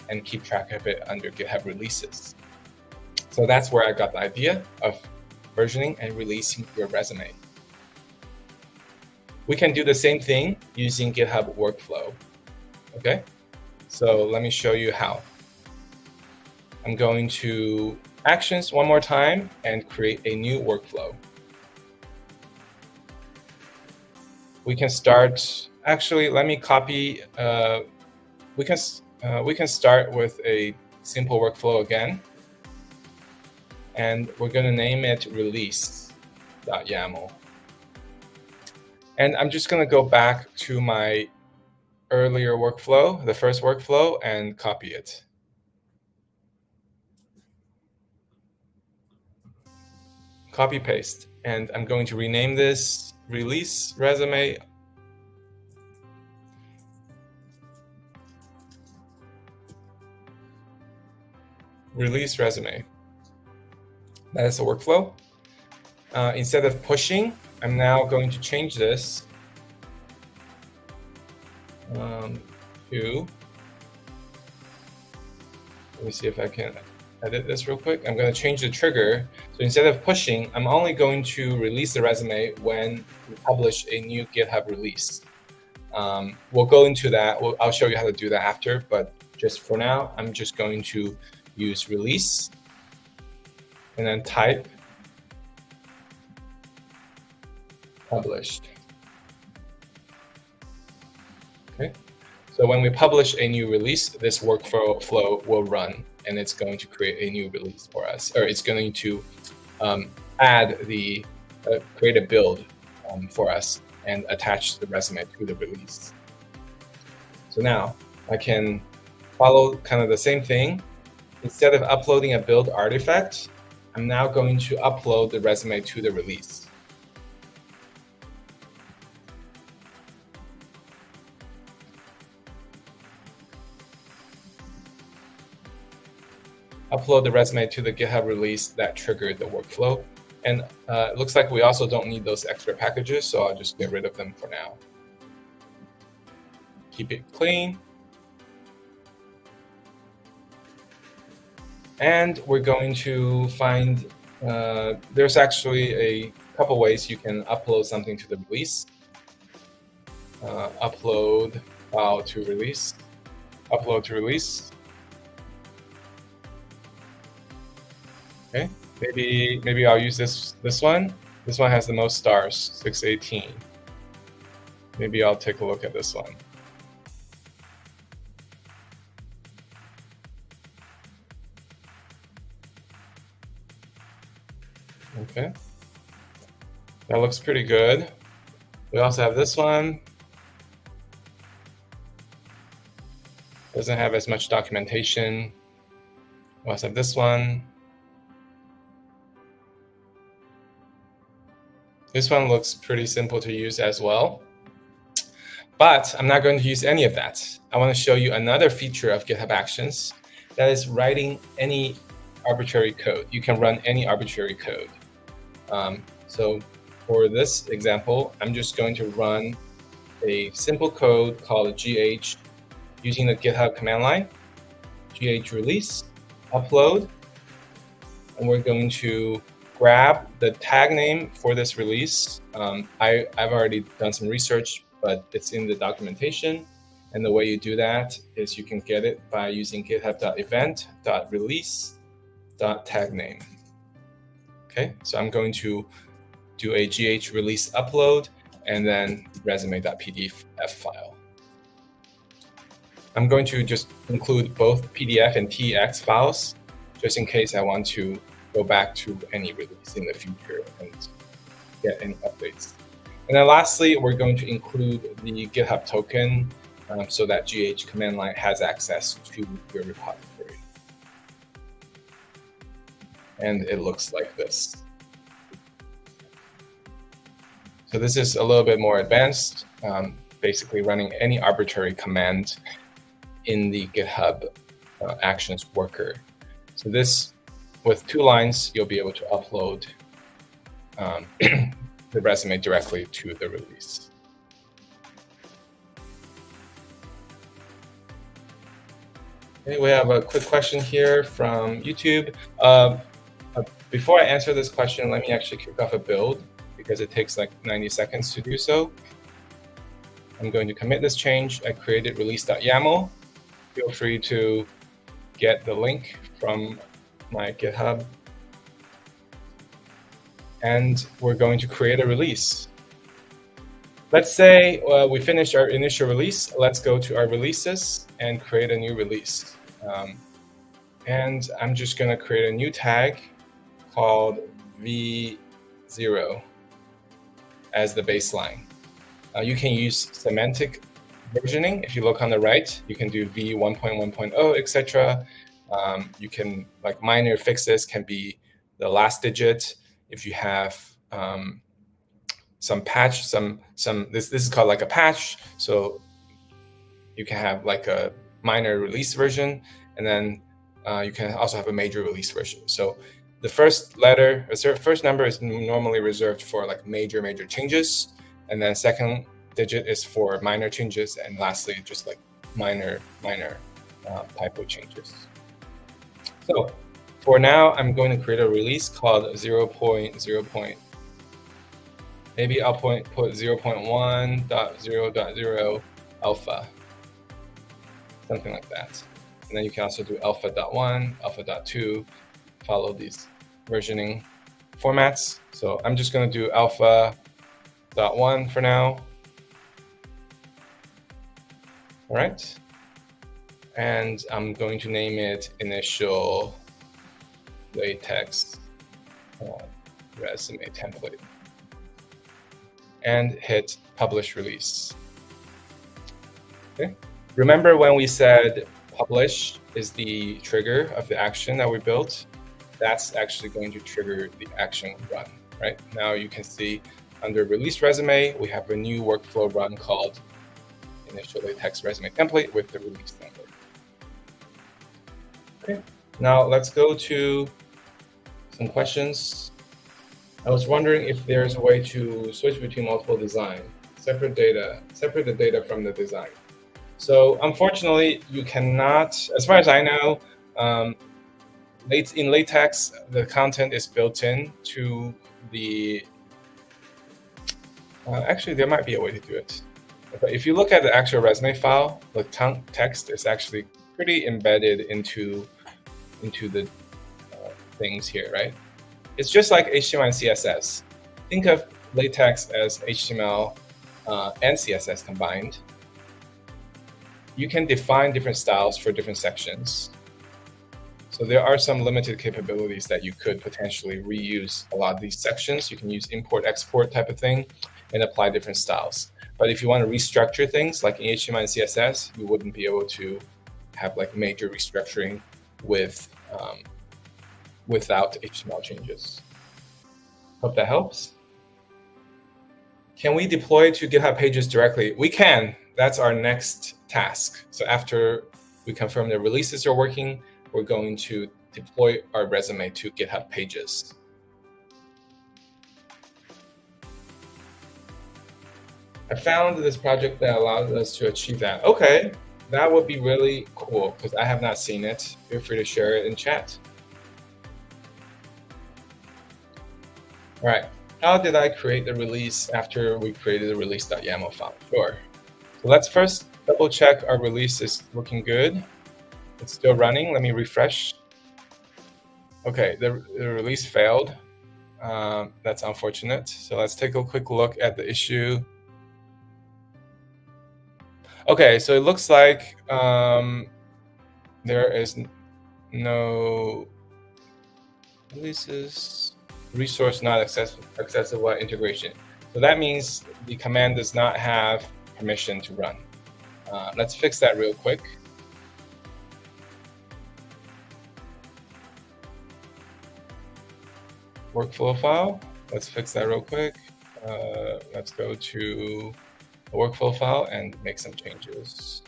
and keep track of it under GitHub releases. So that's where I got the idea of versioning and releasing your resume. We can do the same thing using GitHub workflow. Okay, so let me show you how. I'm going to Actions one more time and create a new workflow. We can start, actually, let me copy, we can start with a simple workflow again. And we're gonna name it release.yaml. And I'm just gonna go back to my earlier workflow, the first workflow, and copy it. Copy paste, and I'm going to rename this release resume. Release resume. That is the workflow. Instead of pushing, I'm now going to change this to, let me see if I can edit this real quick. I'm going to change the trigger. So instead of pushing, I'm only going to release the resume when we publish a new GitHub release. We'll go into that. I'll show you how to do that after, but just for now, I'm just going to use release and then type published. Okay, so when we publish a new release, this workflow will run, and it's going to create a new release for us, or it's going to add the create a build for us and attach the resume to the release. So now I can follow kind of the same thing. Instead of uploading a build artifact, I'm now going to upload the resume to the release. Upload the resume to the GitHub release that triggered the workflow. And it looks like we also don't need those extra packages, so I'll just get rid of them for now. Keep it clean. And we're going to find, there's actually a couple ways you can upload something to the release. Upload file to release, upload to release. Okay, maybe I'll use this one. This one has the most stars, 618. Maybe I'll take a look at this one. Okay, that looks pretty good. We also have this one. Doesn't have as much documentation. We also have this one. This one looks pretty simple to use as well. But I'm not going to use any of that. I want to show you another feature of GitHub Actions, that is writing any arbitrary code. You can run any arbitrary code. So for this example, I'm just going to run a simple code called GH using the GitHub command line, GH release, upload, and we're going to grab the tag name for this release. I've already done some research, but it's in the documentation. And the way you do that is you can get it by using github.event.release.tagname. Okay, so I'm going to do a GH release upload and then resume.pdf file. I'm going to just include both PDF and TX files, just in case I want to go back to any release in the future and get any updates. And then lastly, we're going to include the GitHub token so that GH command line has access to your repository. And it looks like this. So this is a little bit more advanced, basically running any arbitrary command in the GitHub Actions worker. So this, with 2 lines, you'll be able to upload the resume directly to the release. Okay, we have a quick question here from YouTube. Before I answer this question, let me actually kick off a build because it takes like 90 seconds to do so. I'm going to commit this change. I created release.yaml. Feel free to get the link from my GitHub. And we're going to create a release. Let's say we finished our initial release. Let's go to our releases and create a new release. And I'm just going to create a new tag called v0 as the baseline. You can use semantic versioning. If you look on the right, you can do v1.1.0, etc. You can, like, minor fixes can be the last digit. If you have some patch, this is called like a patch. So you can have like a minor release version, and then you can also have a major release version. So the first letter, first number is normally reserved for like major changes, and then second digit is for minor changes, and lastly just like minor typo changes. So for now, I'm going to create a release called 0.0. Maybe I'll put 0.1.0.0 alpha, something like that. And then you can also do alpha.1, alpha.2, follow these versioning formats. So I'm just going to do alpha.1 for now. All right. And I'm going to name it initial LaTeX resume template and hit publish release. Okay. Remember when we said publish is the trigger of the action that we built? That's actually going to trigger the action run, right? Now you can see under release resume, we have a new workflow run called initial LaTeX resume template with the release template. Okay, now let's go to some questions. I was wondering if there's a way to switch between multiple designs, separate the data from the design. So unfortunately, you cannot, as far as I know, in LaTeX, the content is built in to the, actually there might be a way to do it. But if you look at the actual resume file, the text is actually pretty embedded into the things here, right? It's just like HTML and CSS. Think of LaTeX as HTML and CSS combined. You can define different styles for different sections. So there are some limited capabilities that you could potentially reuse a lot of these sections. You can use import-export type of thing and apply different styles. But if you want to restructure things like in HTML and CSS, you wouldn't be able to have like major restructuring without HTML changes. Hope that helps. Can we deploy to GitHub Pages directly? We can. That's our next task. So after we confirm the releases are working, we're going to deploy our resume to GitHub Pages. I found this project that allows us to achieve that. Okay, that would be really cool because I have not seen it. Feel free to share it in chat. All right, how did I create the release after we created the release.yaml file? Sure. So let's first double check our release is looking good. It's still running. Let me refresh. Okay, the release failed. That's unfortunate. So let's take a quick look at the issue. Okay, so it looks like there is no releases resource not accessible at integration. So that means the command does not have permission to run. Let's fix that real quick. Workflow file. Let's fix that real quick. Let's go to the workflow file and make some changes.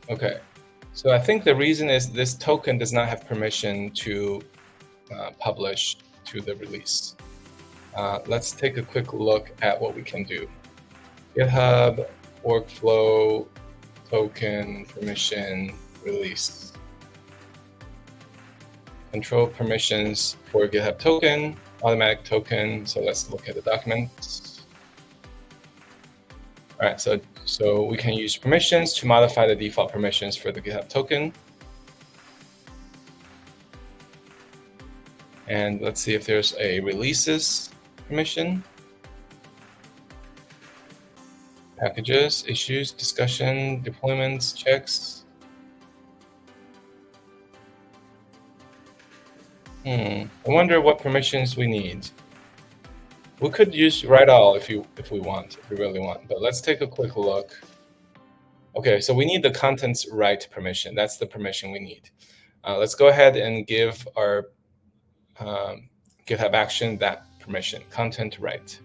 Okay, so I think the reason is this token does not have permission to publish to the release. Let's take a quick look at what we can do. GitHub workflow token permission release. Control permissions for GitHub token, automatic token. So let's look at the documents. All right, so we can use permissions to modify the default permissions for the GitHub token. And let's see if there's a releases permission. Packages, issues, discussion, deployments, checks. I wonder what permissions we need. We could use write all if we really want, but let's take a quick look. Okay, so we need the contents write permission. That's the permission we need. Let's go ahead and give our GitHub action that permission, content write.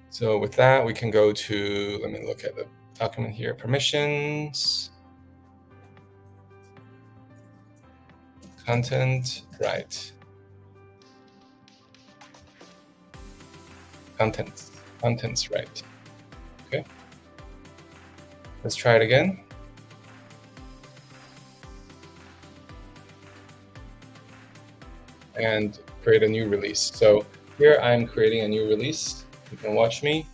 So with that, we can go to, let me look at the document here, permissions, content write, contents write. Okay, let's try it again. And create a new release. So here I'm creating a new release. You can watch me.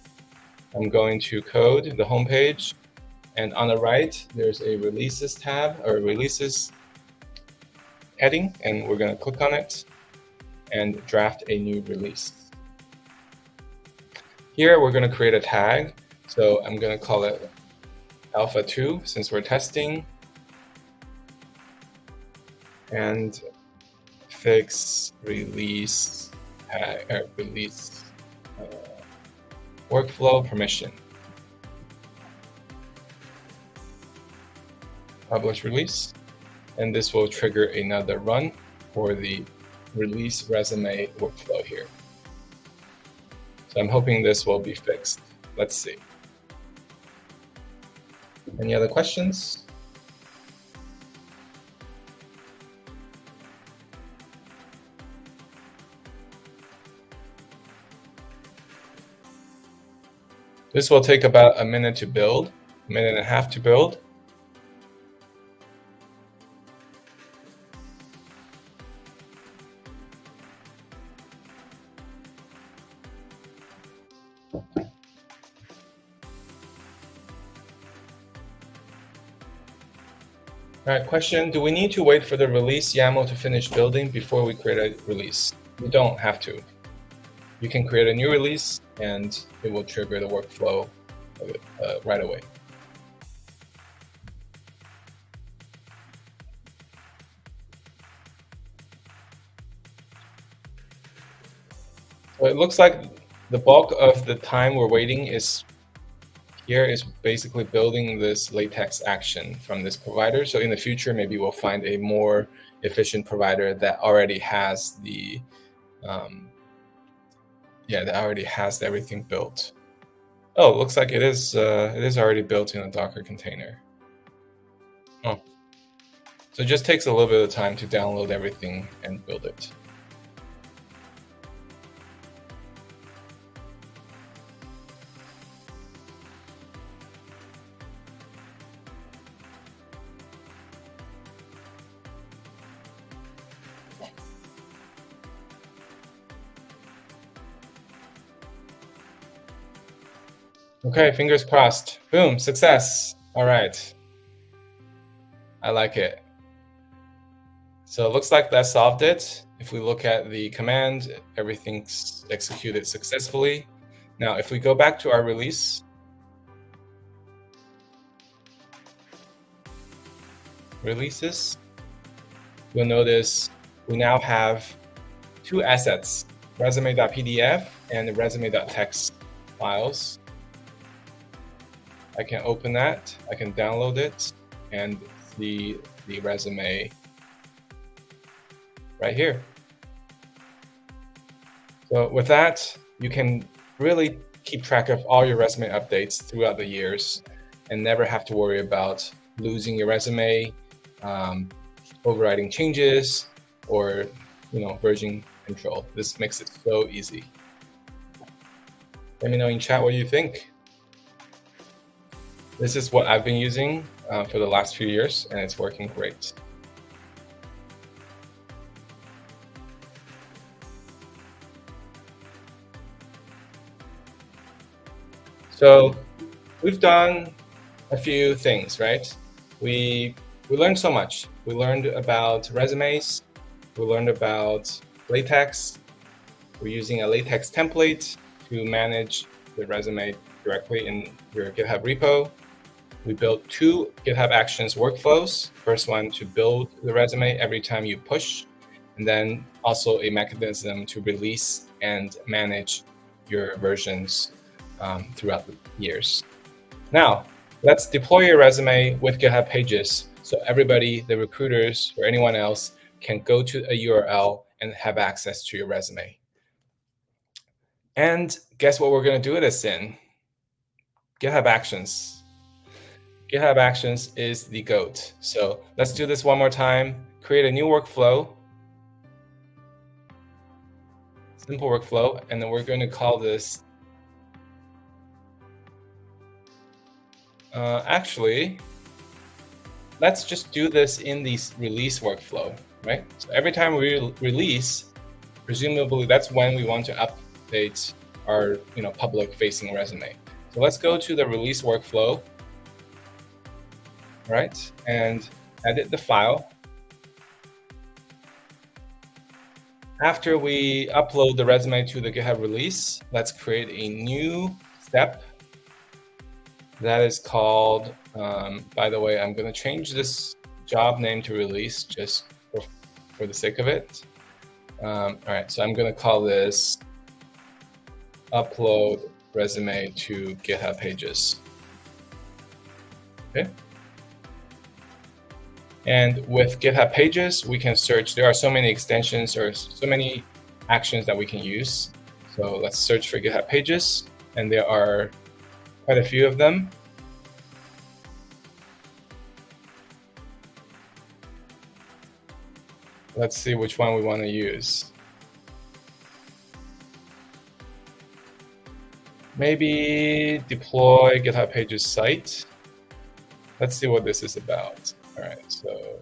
I'm going to code, the home page, and on the right, there's a releases tab or releases heading, and we're going to click on it and draft a new release. Here, we're going to create a tag. So I'm going to call it alpha 2 since we're testing, and fix release workflow permission. Publish release, and this will trigger another run for the release resume workflow here. So I'm hoping this will be fixed. Let's see. Any other questions? This will take about a minute to build, a minute and a half to build. All right, question, do we need to wait for the release YAML to finish building before we create a release? You don't have to. You can create a new release and it will trigger the workflow right away. So it looks like the bulk of the time we're waiting is basically building this LaTeX action from this provider. So in the future, maybe we'll find a more efficient provider that already has the that already has everything built. Oh, it looks like it is already built in a Docker container. Oh, so it just takes a little bit of time to download everything and build it. Okay, fingers crossed. Boom, success. All right. I like it. So it looks like that solved it. If we look at the command, everything's executed successfully. Now, if we go back to our releases, you'll notice we now have two assets, resume.pdf and resume.text files. I can open that, I can download it, and see the resume right here. So with that, you can really keep track of all your resume updates throughout the years and never have to worry about losing your resume, overriding changes, or version control. This makes it so easy. Let me know in chat what you think. This is what I've been using for the last few years, and it's working great. So we've done a few things, right? We learned so much. We learned about resumes. We learned about LaTeX. We're using a LaTeX template to manage the resume directly in your GitHub repo. We built 2 GitHub Actions workflows. First one to build the resume every time you push, and then also a mechanism to release and manage your versions throughout the years. Now, let's deploy your resume with GitHub Pages so everybody, the recruiters or anyone else, can go to a URL and have access to your resume. And guess what we're going to do this in? GitHub Actions. GitHub Actions is the GOAT. So let's do this one more time. Create a new workflow, simple workflow, and then we're going to call this, actually, let's just do this in the release workflow, right? So every time we release, presumably that's when we want to update our public-facing resume. So let's go to the release workflow, right? And edit the file. After we upload the resume to the GitHub release, let's create a new step that is called, by the way, I'm going to change this job name to release just for the sake of it. All right, so I'm going to call this upload resume to GitHub Pages. Okay. And with GitHub Pages, we can search. There are so many extensions or so many actions that we can use. So let's search for GitHub Pages, and there are quite a few of them. Let's see which one we want to use. Maybe deploy GitHub Pages site. Let's see what this is about. All right, so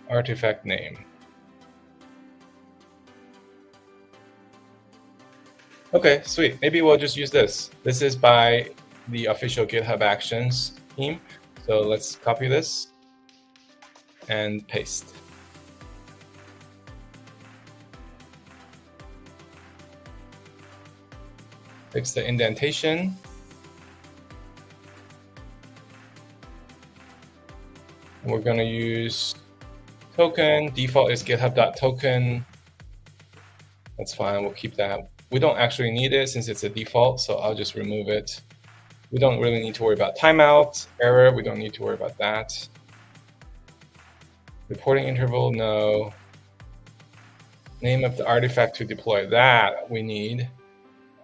artifact name. Okay, sweet. Maybe we'll just use this. This is by the official GitHub Actions team. So let's copy this and paste. Fix the indentation. And we're going to use token. Default is github.token. That's fine. We'll keep that. We don't actually need it since it's a default, so I'll just remove it. We don't really need to worry about timeout, error. We don't need to worry about that. Reporting interval, no. Name of the artifact to deploy, that we need.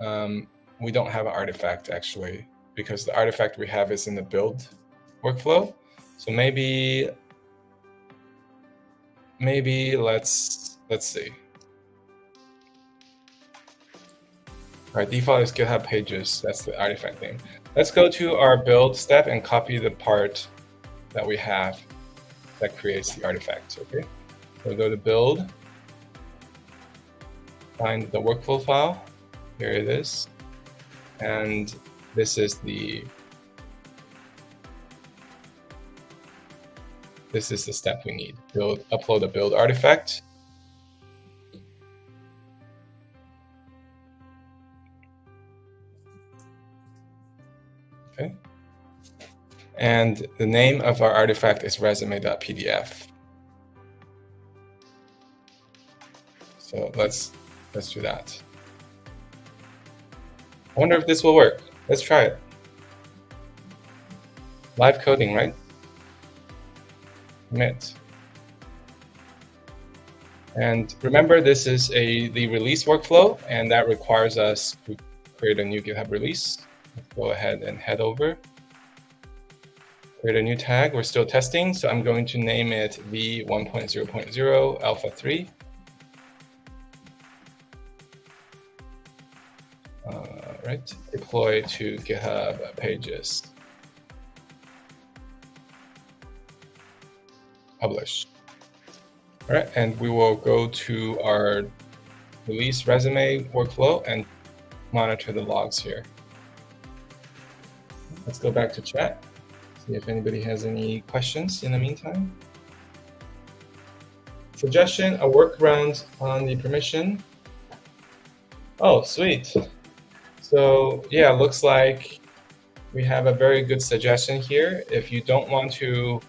We don't have an artifact actually, because the artifact we have is in the build workflow. So maybe let's see. All right, default is GitHub Pages. That's the artifact name. Let's go to our build step and copy the part that we have that creates the artifact. Okay, so go to build, find the workflow file. Here it is. And this is the this is the step we need. Upload a build artifact. Okay. And the name of our artifact is resume.pdf. So let's do that. I wonder if this will work. Let's try it. Live coding, right? Commit. And remember, this is the release workflow, and that requires us to create a new GitHub release. Let's go ahead and head over. Create a new tag. We're still testing, so I'm going to name it v1.0.0 alpha 3. Right, deploy to GitHub Pages. Publish. All right, and we will go to our release resume workflow and monitor the logs here. Let's go back to chat, see if anybody has any questions in the meantime. Suggestion, a workaround on the permission. Oh, sweet. So yeah, looks like we have a very good suggestion here. If you don't want to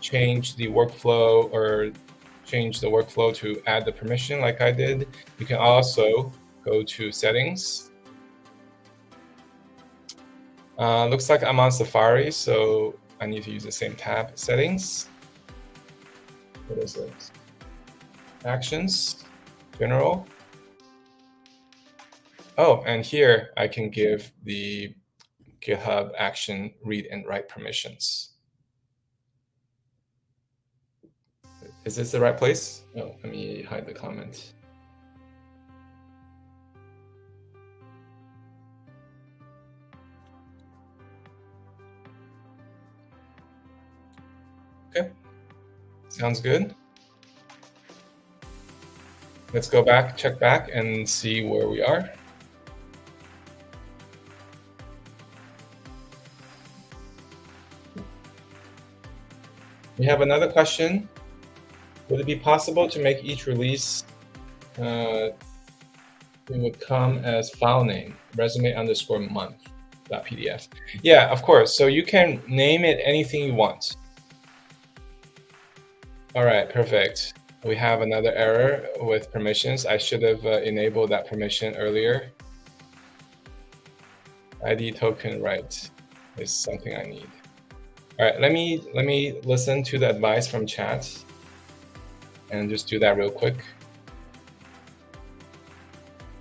change the workflow or change the workflow to add the permission like I did, you can also go to settings. Looks like I'm on Safari, so I need to use the same tab, settings. What is it? Actions, general. Oh, and here I can give the GitHub action read and write permissions. Is this the right place? Oh, let me hide the comment. Okay, sounds good. Let's go back, check back, and see where we are. We have another question. Would it be possible to make each release, it would come as file name, resume_month.pdf? Yeah, of course. So you can name it anything you want. All right, perfect. We have another error with permissions. I should have enabled that permission earlier. ID token write is something I need. All right, let me listen to the advice from chat and just do that real quick.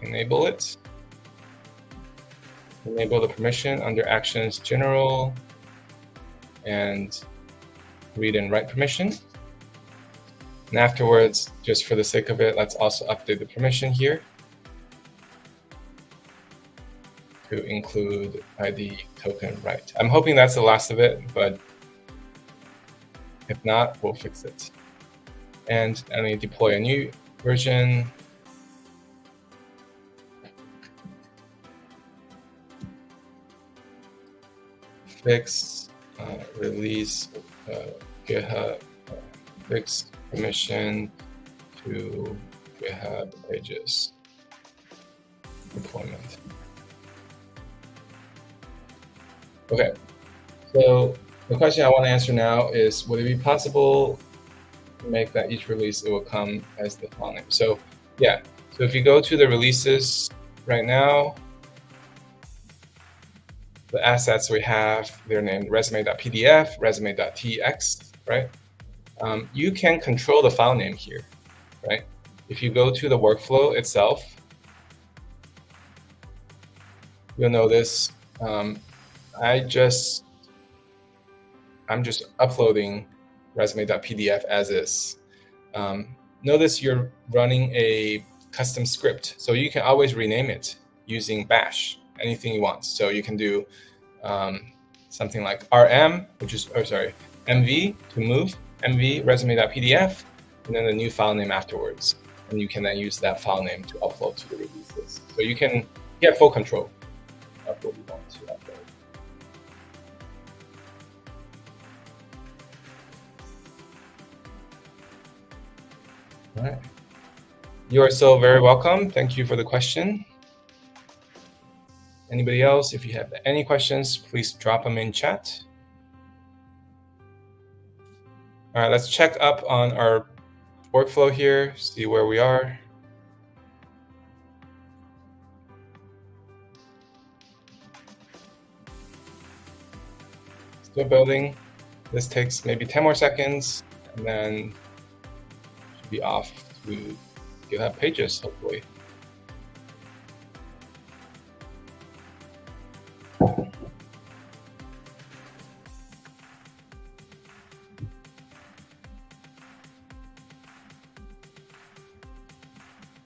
Enable it. Enable the permission under actions general and read and write permission. And afterwards, just for the sake of it, let's also update the permission here to include ID token write. I'm hoping that's the last of it, but if not, we'll fix it. And I need to deploy a new version. Fix release GitHub fix permission to GitHub Pages deployment. Okay, so the question I want to answer now is, would it be possible to make that each release, it will come as the file name? So yeah, so if you go to the releases right now, the assets we have, they're named resume.pdf, resume.tx, right? You can control the file name here, right? If you go to the workflow itself, you'll notice I'm just uploading resume.pdf as is. Notice you're running a custom script, so you can always rename it using bash, anything you want. So you can do something like rm, which is, mv to move, mv resume.pdf, and then the new file name afterwards. And you can then use that file name to upload to the releases. So you can get full control of what you want to upload. All right. You are so very welcome. Thank you for the question. Anybody else, if you have any questions, please drop them in chat. All right, let's check up on our workflow here, see where we are. Still building. This takes maybe 10 more seconds, and then should be off to GitHub Pages, hopefully.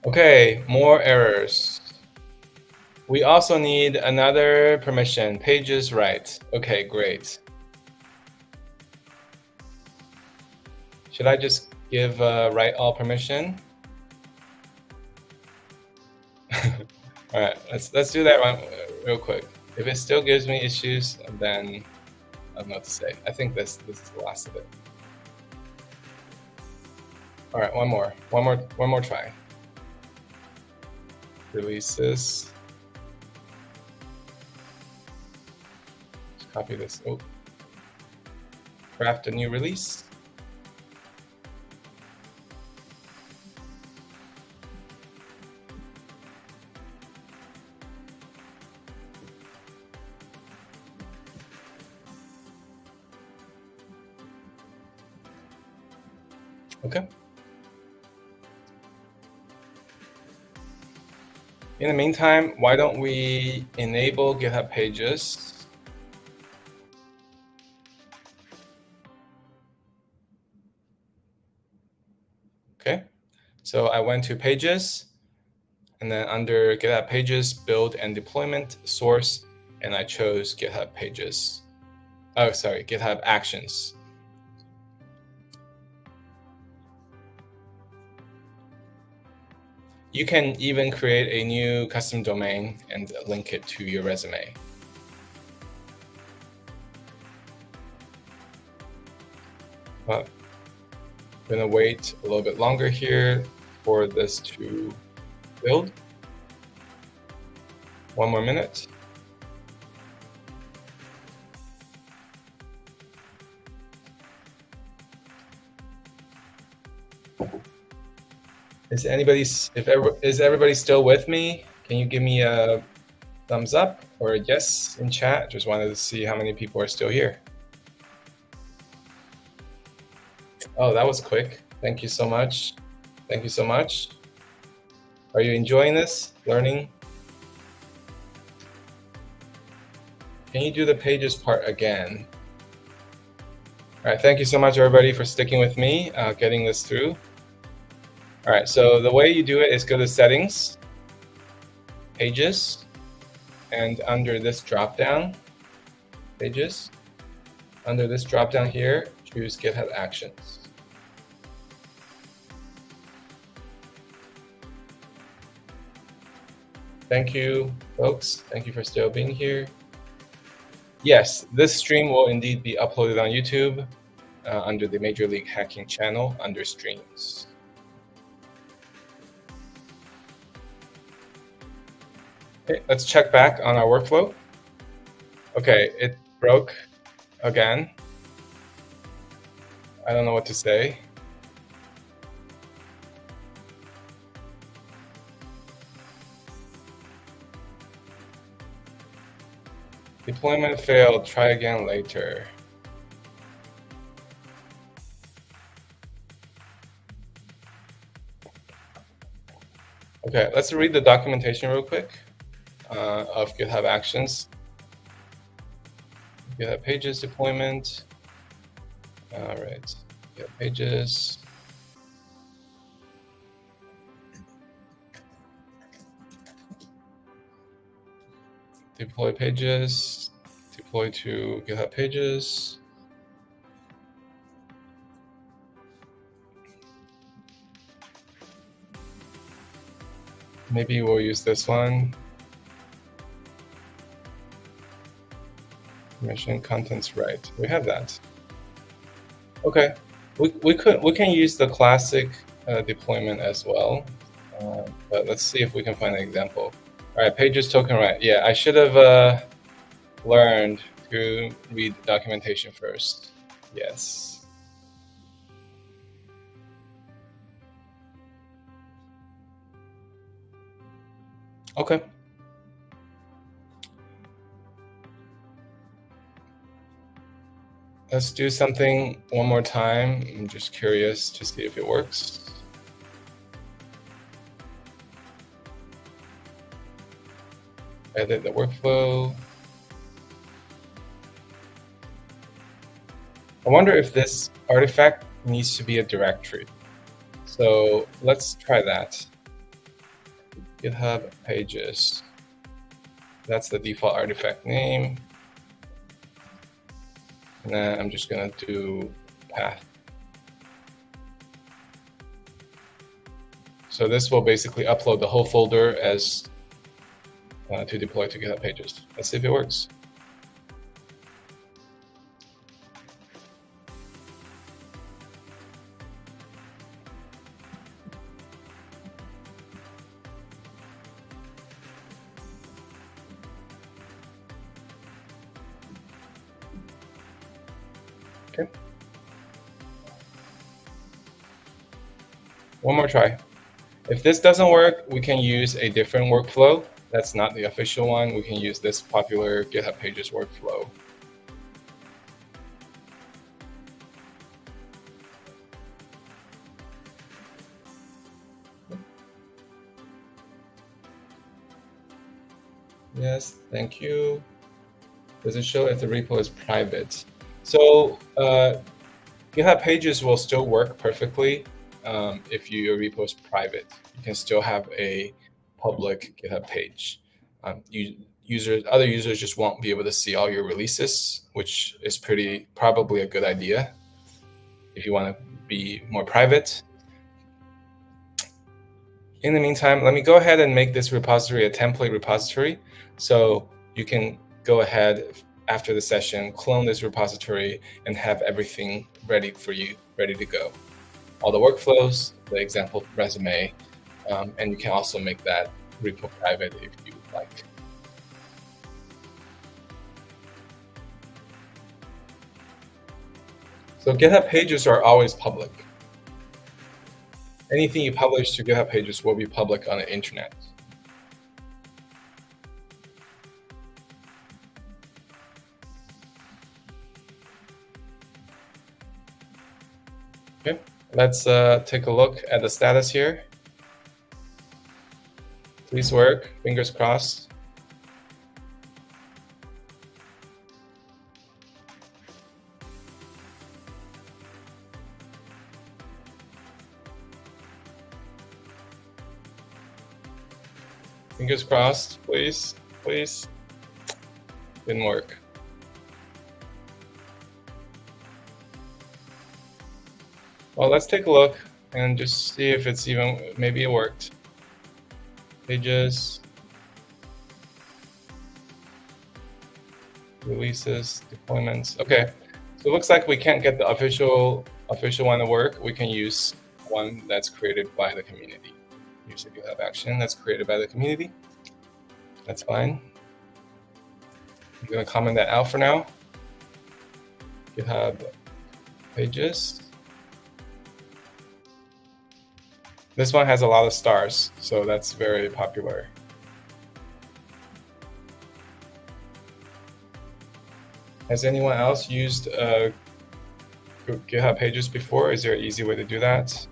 Okay, more errors. We also need another permission, pages right. Okay, great. Should I just give write all permission? All right, let's do that one real quick. If it still gives me issues, then I don't know what to say. I think this is the last of it. All right, one more try. Release this. Just copy this. Oh, craft a new release. Okay. In the meantime, why don't we enable GitHub Pages? Okay, so I went to Pages, and then under GitHub Pages, Build and Deployment, Source, and I chose GitHub Pages. Oh, sorry, GitHub Actions. You can even create a new custom domain and link it to your resume. But I'm gonna wait a little bit longer here for this to build. One more minute. Is everybody still with me? Can you give me a thumbs up or a yes in chat? Just wanted to see how many people are still here. Oh, that was quick. Thank you so much. Thank you so much. Are you enjoying this, learning? Can you do the pages part again? All right, thank you so much, everybody, for sticking with me, getting this through. All right, so the way you do it is go to Settings, Pages, and under this drop-down, Pages, under this drop-down here, choose GitHub Actions. Thank you, folks. Thank you for still being here. Yes, this stream will indeed be uploaded on YouTube under the Major League Hacking channel under Streams. Okay, let's check back on our workflow. Okay, it broke again. I don't know what to say. Deployment failed, try again later. Okay, let's read the documentation real quick of GitHub Actions. GitHub Pages deployment. All right, GitHub Pages. Deploy pages, deploy to GitHub Pages. Maybe we'll use this one. Permission contents right. We have that. Okay, we can use the classic deployment as well. But let's see if we can find an example. All right, pages token right. Yeah, I should have learned to read the documentation first. Yes. Okay. Let's do something one more time. I'm just curious to see if it works. Edit the workflow. I wonder if this artifact needs to be a directory. So let's try that. GitHub Pages. That's the default artifact name. And then I'm just going to do path. So this will basically upload the whole folder as to deploy to GitHub Pages. Let's see if it works. Okay. One more try. If this doesn't work, we can use a different workflow. That's not the official one. We can use this popular GitHub Pages workflow. Yes, thank you. Does it show if the repo is private? So GitHub Pages will still work perfectly if your repo is private. You can still have a public GitHub page. Other users just won't be able to see all your releases, which is probably a good idea if you want to be more private. In the meantime, let me go ahead and make this repository a template repository. So you can go ahead after the session, clone this repository, and have everything ready for you, ready to go. All the workflows, the example resume, and you can also make that repo private if you would like. So GitHub Pages are always public. Anything you publish to GitHub Pages will be public on the internet. Okay, let's take a look at the status here. Please work, fingers crossed. Fingers crossed, please, please. Didn't work. Well, let's take a look and just see if it's maybe it worked. Pages, releases, deployments. Okay, so it looks like we can't get the official one to work. We can use one that's created by the community. Use a GitHub action that's created by the community. That's fine. I'm going to comment that out for now. GitHub Pages. This one has a lot of stars, so that's very popular. Has anyone else used GitHub Pages before? Is there an easy way to do that?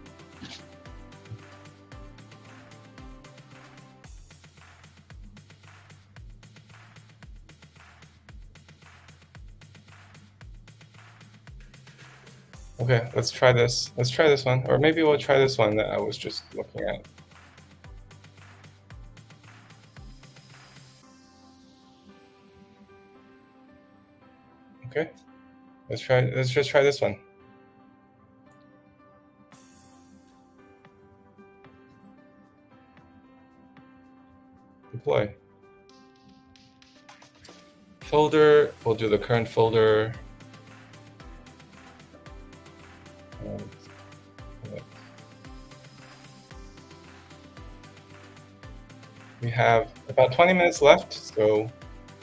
Okay, let's try this. Let's try this one, or maybe we'll try this one that I was just looking at. Okay, let's just try this one. Deploy. Folder, we'll do the current folder. We have about 20 minutes left, so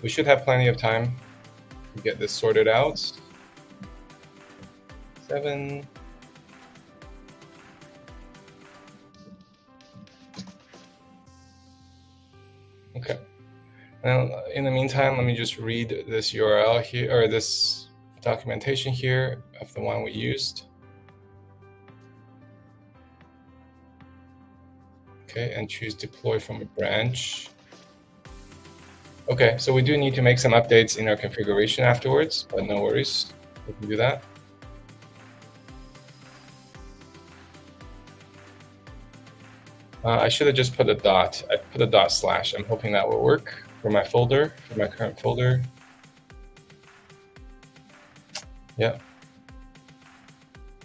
we should have plenty of time to get this sorted out. 7. Okay. Now, in the meantime, let me just read this URL here, or this documentation here of the one we used. Okay, and choose deploy from a branch. Okay, so we do need to make some updates in our configuration afterwards, but no worries, we can do that. I should have just put a dot. I put a dot slash. I'm hoping that will work for my folder, for my current folder. Yeah.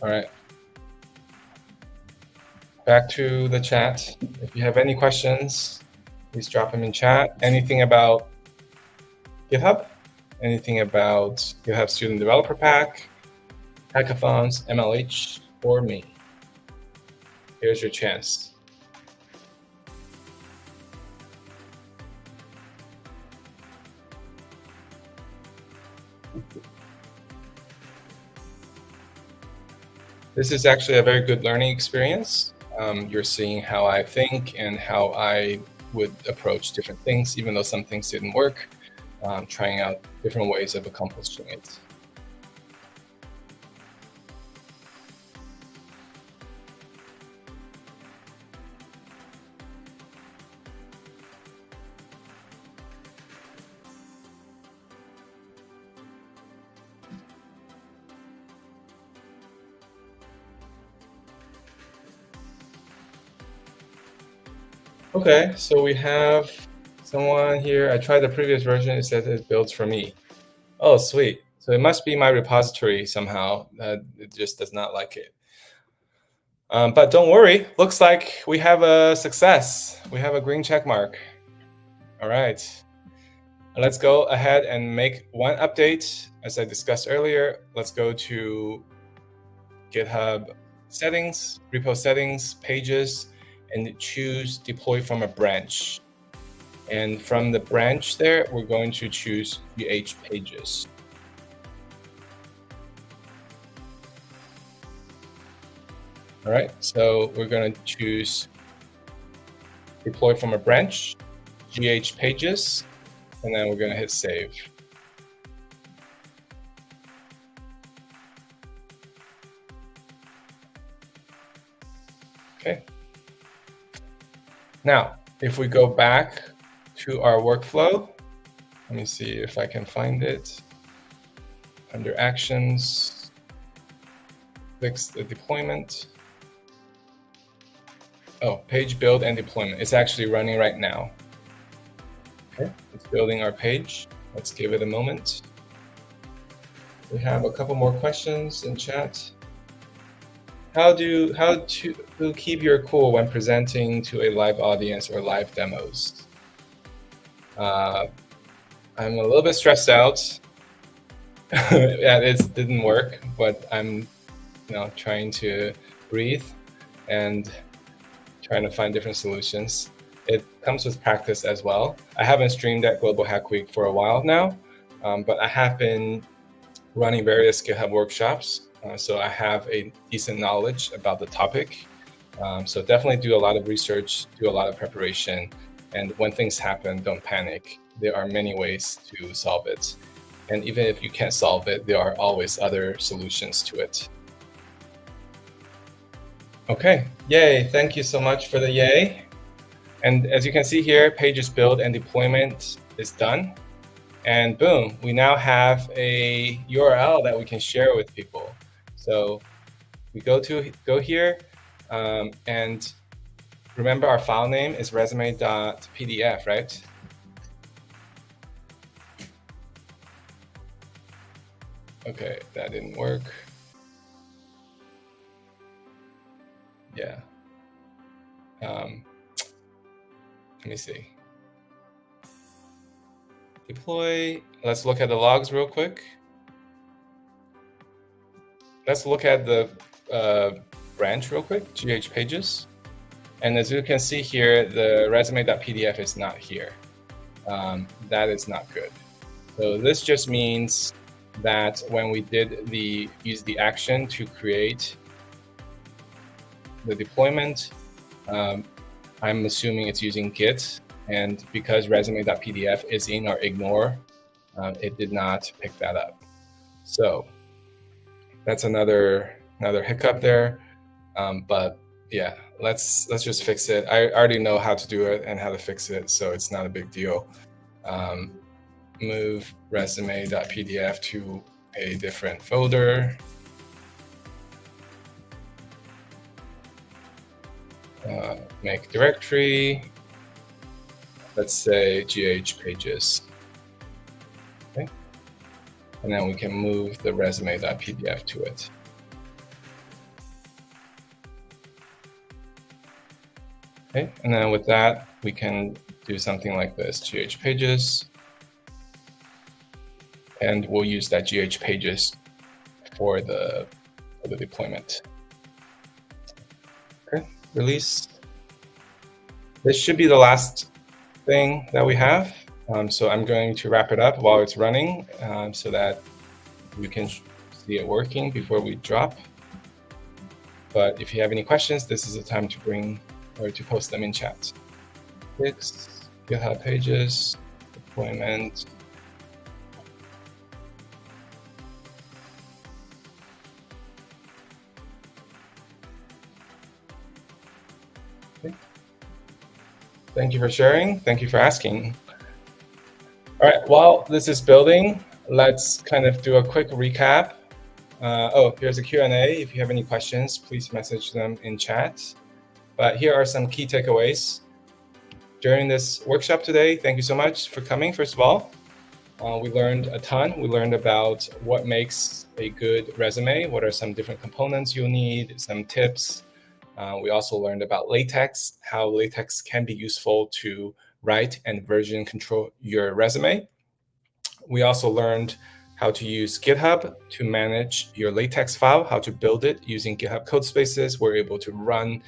All right. Back to the chat. If you have any questions, please drop them in chat. Anything about GitHub? Anything about GitHub Student Developer Pack, hackathons, MLH, or me? Here's your chance. This is actually a very good learning experience. You're seeing how I think and how I would approach different things, even though some things didn't work, trying out different ways of accomplishing it. Okay, so we have someone here. I tried the previous version. It says it builds for me. Oh, sweet. So it must be my repository somehow. It just does not like it. But don't worry. Looks like we have a success. We have a green check mark. All right. Let's go ahead and make one update. As I discussed earlier, let's go to GitHub settings, repo settings, pages, and choose deploy from a branch. And from the branch there, we're going to choose GH Pages. All right, so we're going to choose deploy from a branch, GH Pages, and then we're going to hit save. Okay. Now, if we go back to our workflow, let me see if I can find it. Under actions, fix the deployment. Oh, page build and deployment. It's actually running right now. Okay, it's building our page. Let's give it a moment. We have a couple more questions in chat. How to keep your cool when presenting to a live audience or live demos? I'm a little bit stressed out. Yeah, it didn't work, but I'm trying to breathe and trying to find different solutions. It comes with practice as well. I haven't streamed at Global Hack Week for a while now, but I have been running various GitHub workshops. So I have a decent knowledge about the topic. So definitely do a lot of research, do a lot of preparation. And when things happen, don't panic. There are many ways to solve it. And even if you can't solve it, there are always other solutions to it. Okay, yay. Thank you so much for the yay. And as you can see here, pages build and deployment is done. And boom, we now have a URL that we can share with people. So we go here, and remember our file name is resume.pdf, right? Okay, that didn't work. Yeah. Let me see. Deploy. Let's look at the logs real quick. Let's look at the branch real quick, GH Pages. And as you can see here, the resume.pdf is not here. That is not good. So this just means that when we use the action to create the deployment, I'm assuming it's using Git, and because resume.pdf is in our ignore, it did not pick that up. So that's another hiccup there. But yeah, let's just fix it. I already know how to do it and how to fix it, so it's not a big deal. Move resume.pdf to a different folder. Make directory. Let's say GH Pages. Okay. And then we can move the resume.pdf to it. Okay, and then with that, we can do something like this, GH Pages. And we'll use that GH Pages for the deployment. Okay, release. This should be the last thing that we have. So I'm going to wrap it up while it's running so that you can see it working before we drop. But if you have any questions, this is the time to bring or to post them in chat. Fix, GitHub Pages, deployment. Okay. Thank you for sharing. Thank you for asking. All right, while this is building, let's kind of do a quick recap. Here's a Q&A. If you have any questions, please message them in chat. But here are some key takeaways. During this workshop today, thank you so much for coming, first of all. We learned a ton. We learned about what makes a good resume, what are some different components you'll need, some tips. We also learned about LaTeX, how LaTeX can be useful to write and version control your resume. We also learned how to use GitHub to manage your LaTeX file, how to build it using GitHub Codespaces. We're able to run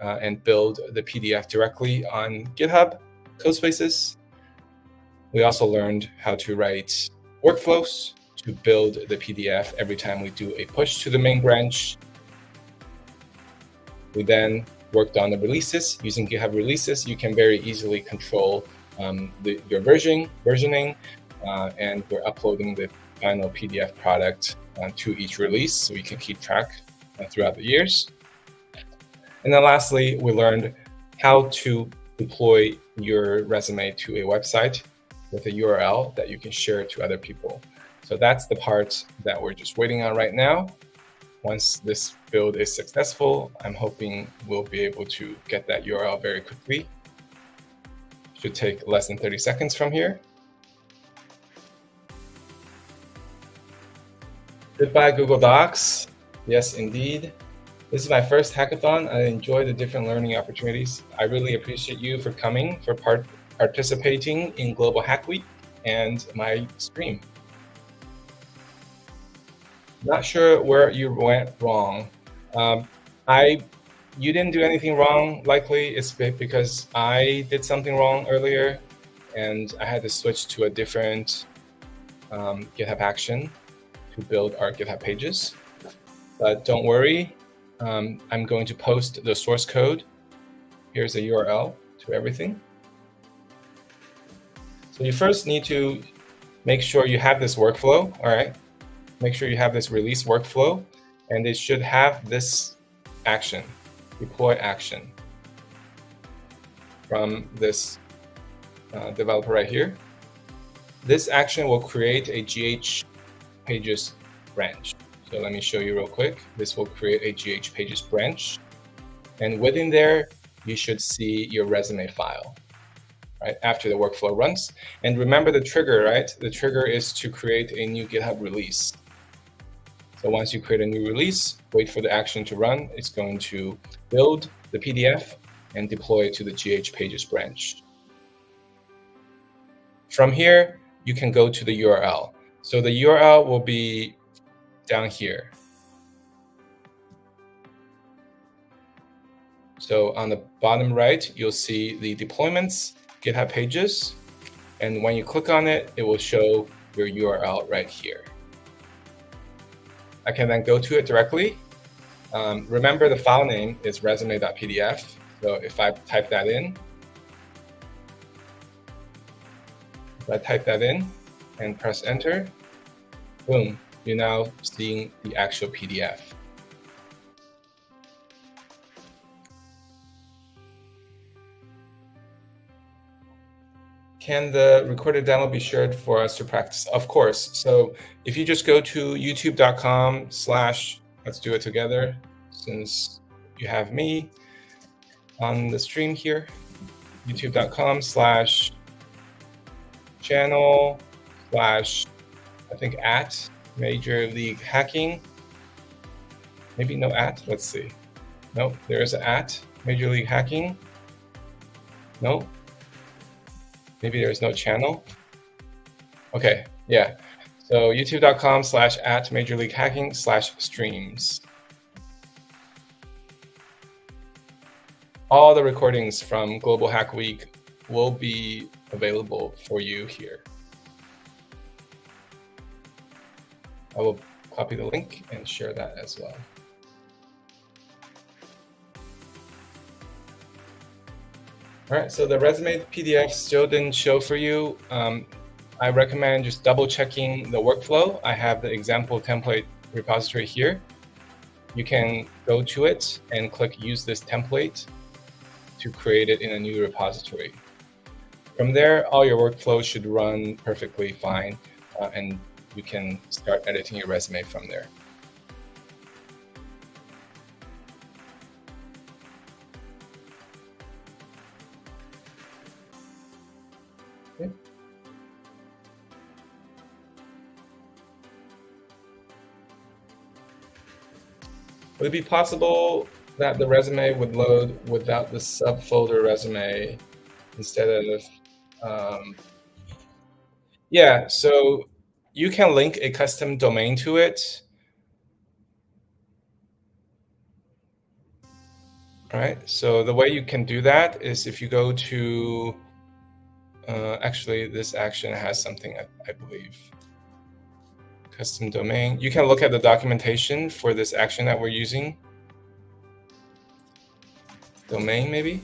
and build the PDF directly on GitHub Codespaces. We also learned how to write workflows to build the PDF every time we do a push to the main branch. We then worked on the releases. Using GitHub releases, you can very easily control your versioning, and we're uploading the final PDF product to each release so we can keep track throughout the years. And then lastly, we learned how to deploy your resume to a website with a URL that you can share to other people. So that's the part that we're just waiting on right now. Once this build is successful, I'm hoping we'll be able to get that URL very quickly. Should take less than 30 seconds from here. Goodbye, Google Docs. Yes, indeed. This is my first hackathon. I enjoy the different learning opportunities. I really appreciate you for coming, for participating in Global Hack Week and my stream. Not sure where you went wrong. You didn't do anything wrong. Likely it's because I did something wrong earlier and I had to switch to a different GitHub action to build our GitHub pages. But don't worry, I'm going to post the source code. Here's a URL to everything. So you first need to make sure you have this workflow, all right? Make sure you have this release workflow, and it should have this action, deploy action, from this developer right here. This action will create a GH Pages branch. So let me show you real quick. This will create a GH Pages branch. And within there, you should see your resume file, right, after the workflow runs. And remember the trigger, right? The trigger is to create a new GitHub release. So once you create a new release, wait for the action to run. It's going to build the PDF and deploy it to the GH Pages branch. From here, you can go to the URL. So the URL will be down here. So on the bottom right, you'll see the deployments, GitHub Pages. And when you click on it, it will show your URL right here. I can then go to it directly. Remember, the file name is resume.pdf. So if I type that in, and press enter, boom, you're now seeing the actual PDF. Can the recorded demo be shared for us to practice? Of course. So if you just go to youtube.com/ let's do it together, since you have me on the stream here, youtube.com/channel/ I think at Major League Hacking. Maybe no at, let's see. Nope, there is an at Major League Hacking. No. Maybe there's no channel. Okay, yeah. So youtube.com/at Major League Hacking /streams. All the recordings from Global Hack Week will be available for you here. I will copy the link and share that as well. All right, so the resume PDF still didn't show for you. I recommend just double checking the workflow. I have the example template repository here. You can go to it and click use this template to create it in a new repository. From there, all your workflows should run perfectly fine, and you can start editing your resume from there. Okay. Would it be possible that the resume would load without the subfolder resume instead of, yeah, so you can link a custom domain to it. All right, so the way you can do that is if you go to, actually this action has something, I believe. Custom domain. You can look at the documentation for this action that we're using. Domain, maybe?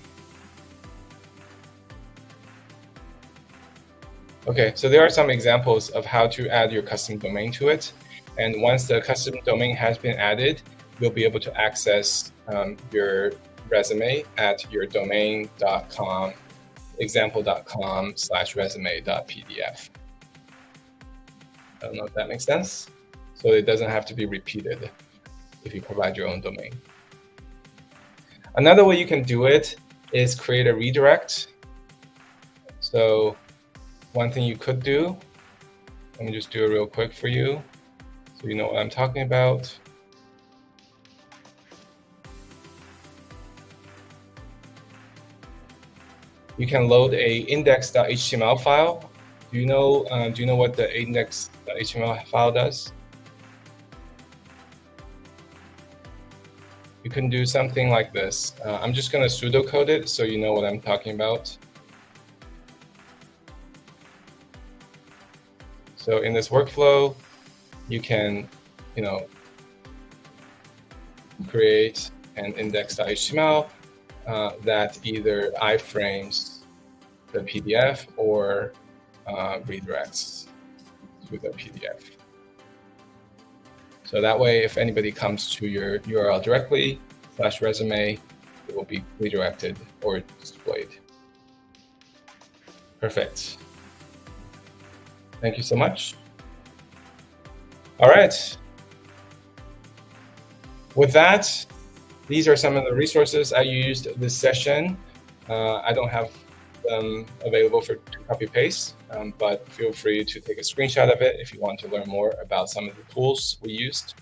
Okay, so there are some examples of how to add your custom domain to it. And once the custom domain has been added, you'll be able to access your resume at your domain.com, example.com/resume.pdf. I don't know if that makes sense. So it doesn't have to be repeated if you provide your own domain. Another way you can do it is create a redirect. So one thing you could do, let me just do it real quick for you so you know what I'm talking about. You can load a index.html file. Do you know what the index.html file does? You can do something like this. I'm just going to pseudocode it so you know what I'm talking about. So in this workflow, you can, create an index.html that either iframes the PDF or redirects to the PDF. So that way, if anybody comes to your URL directly /resume, it will be redirected or displayed. Perfect. Thank you so much. All right. With that, these are some of the resources I used this session. I don't have them available to copy paste, but feel free to take a screenshot of it if you want to learn more about some of the tools we used.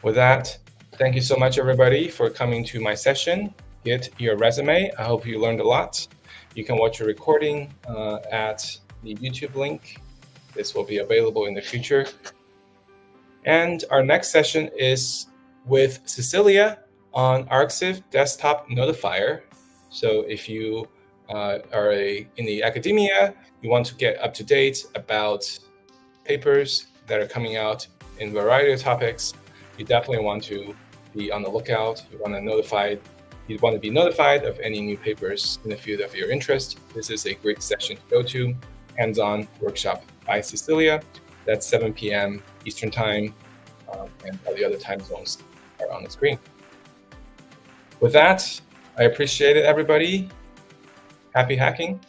With that, thank you so much, everybody, for coming to my session, Get Your Resume. I hope you learned a lot. You can watch a recording at the YouTube link. This will be available in the future. And our next session is with Cecilia on Arxiv Desktop Notifier. So if you are in the academia, you want to get up to date about papers that are coming out in a variety of topics, you definitely want to be on the lookout. You want to be notified of any new papers in the field of your interest. This is a great session to go to. Hands-on workshop by Cecilia. That's 7 p.m. Eastern Time, and all the other time zones are on the screen. With that, I appreciate it, everybody. Happy hacking.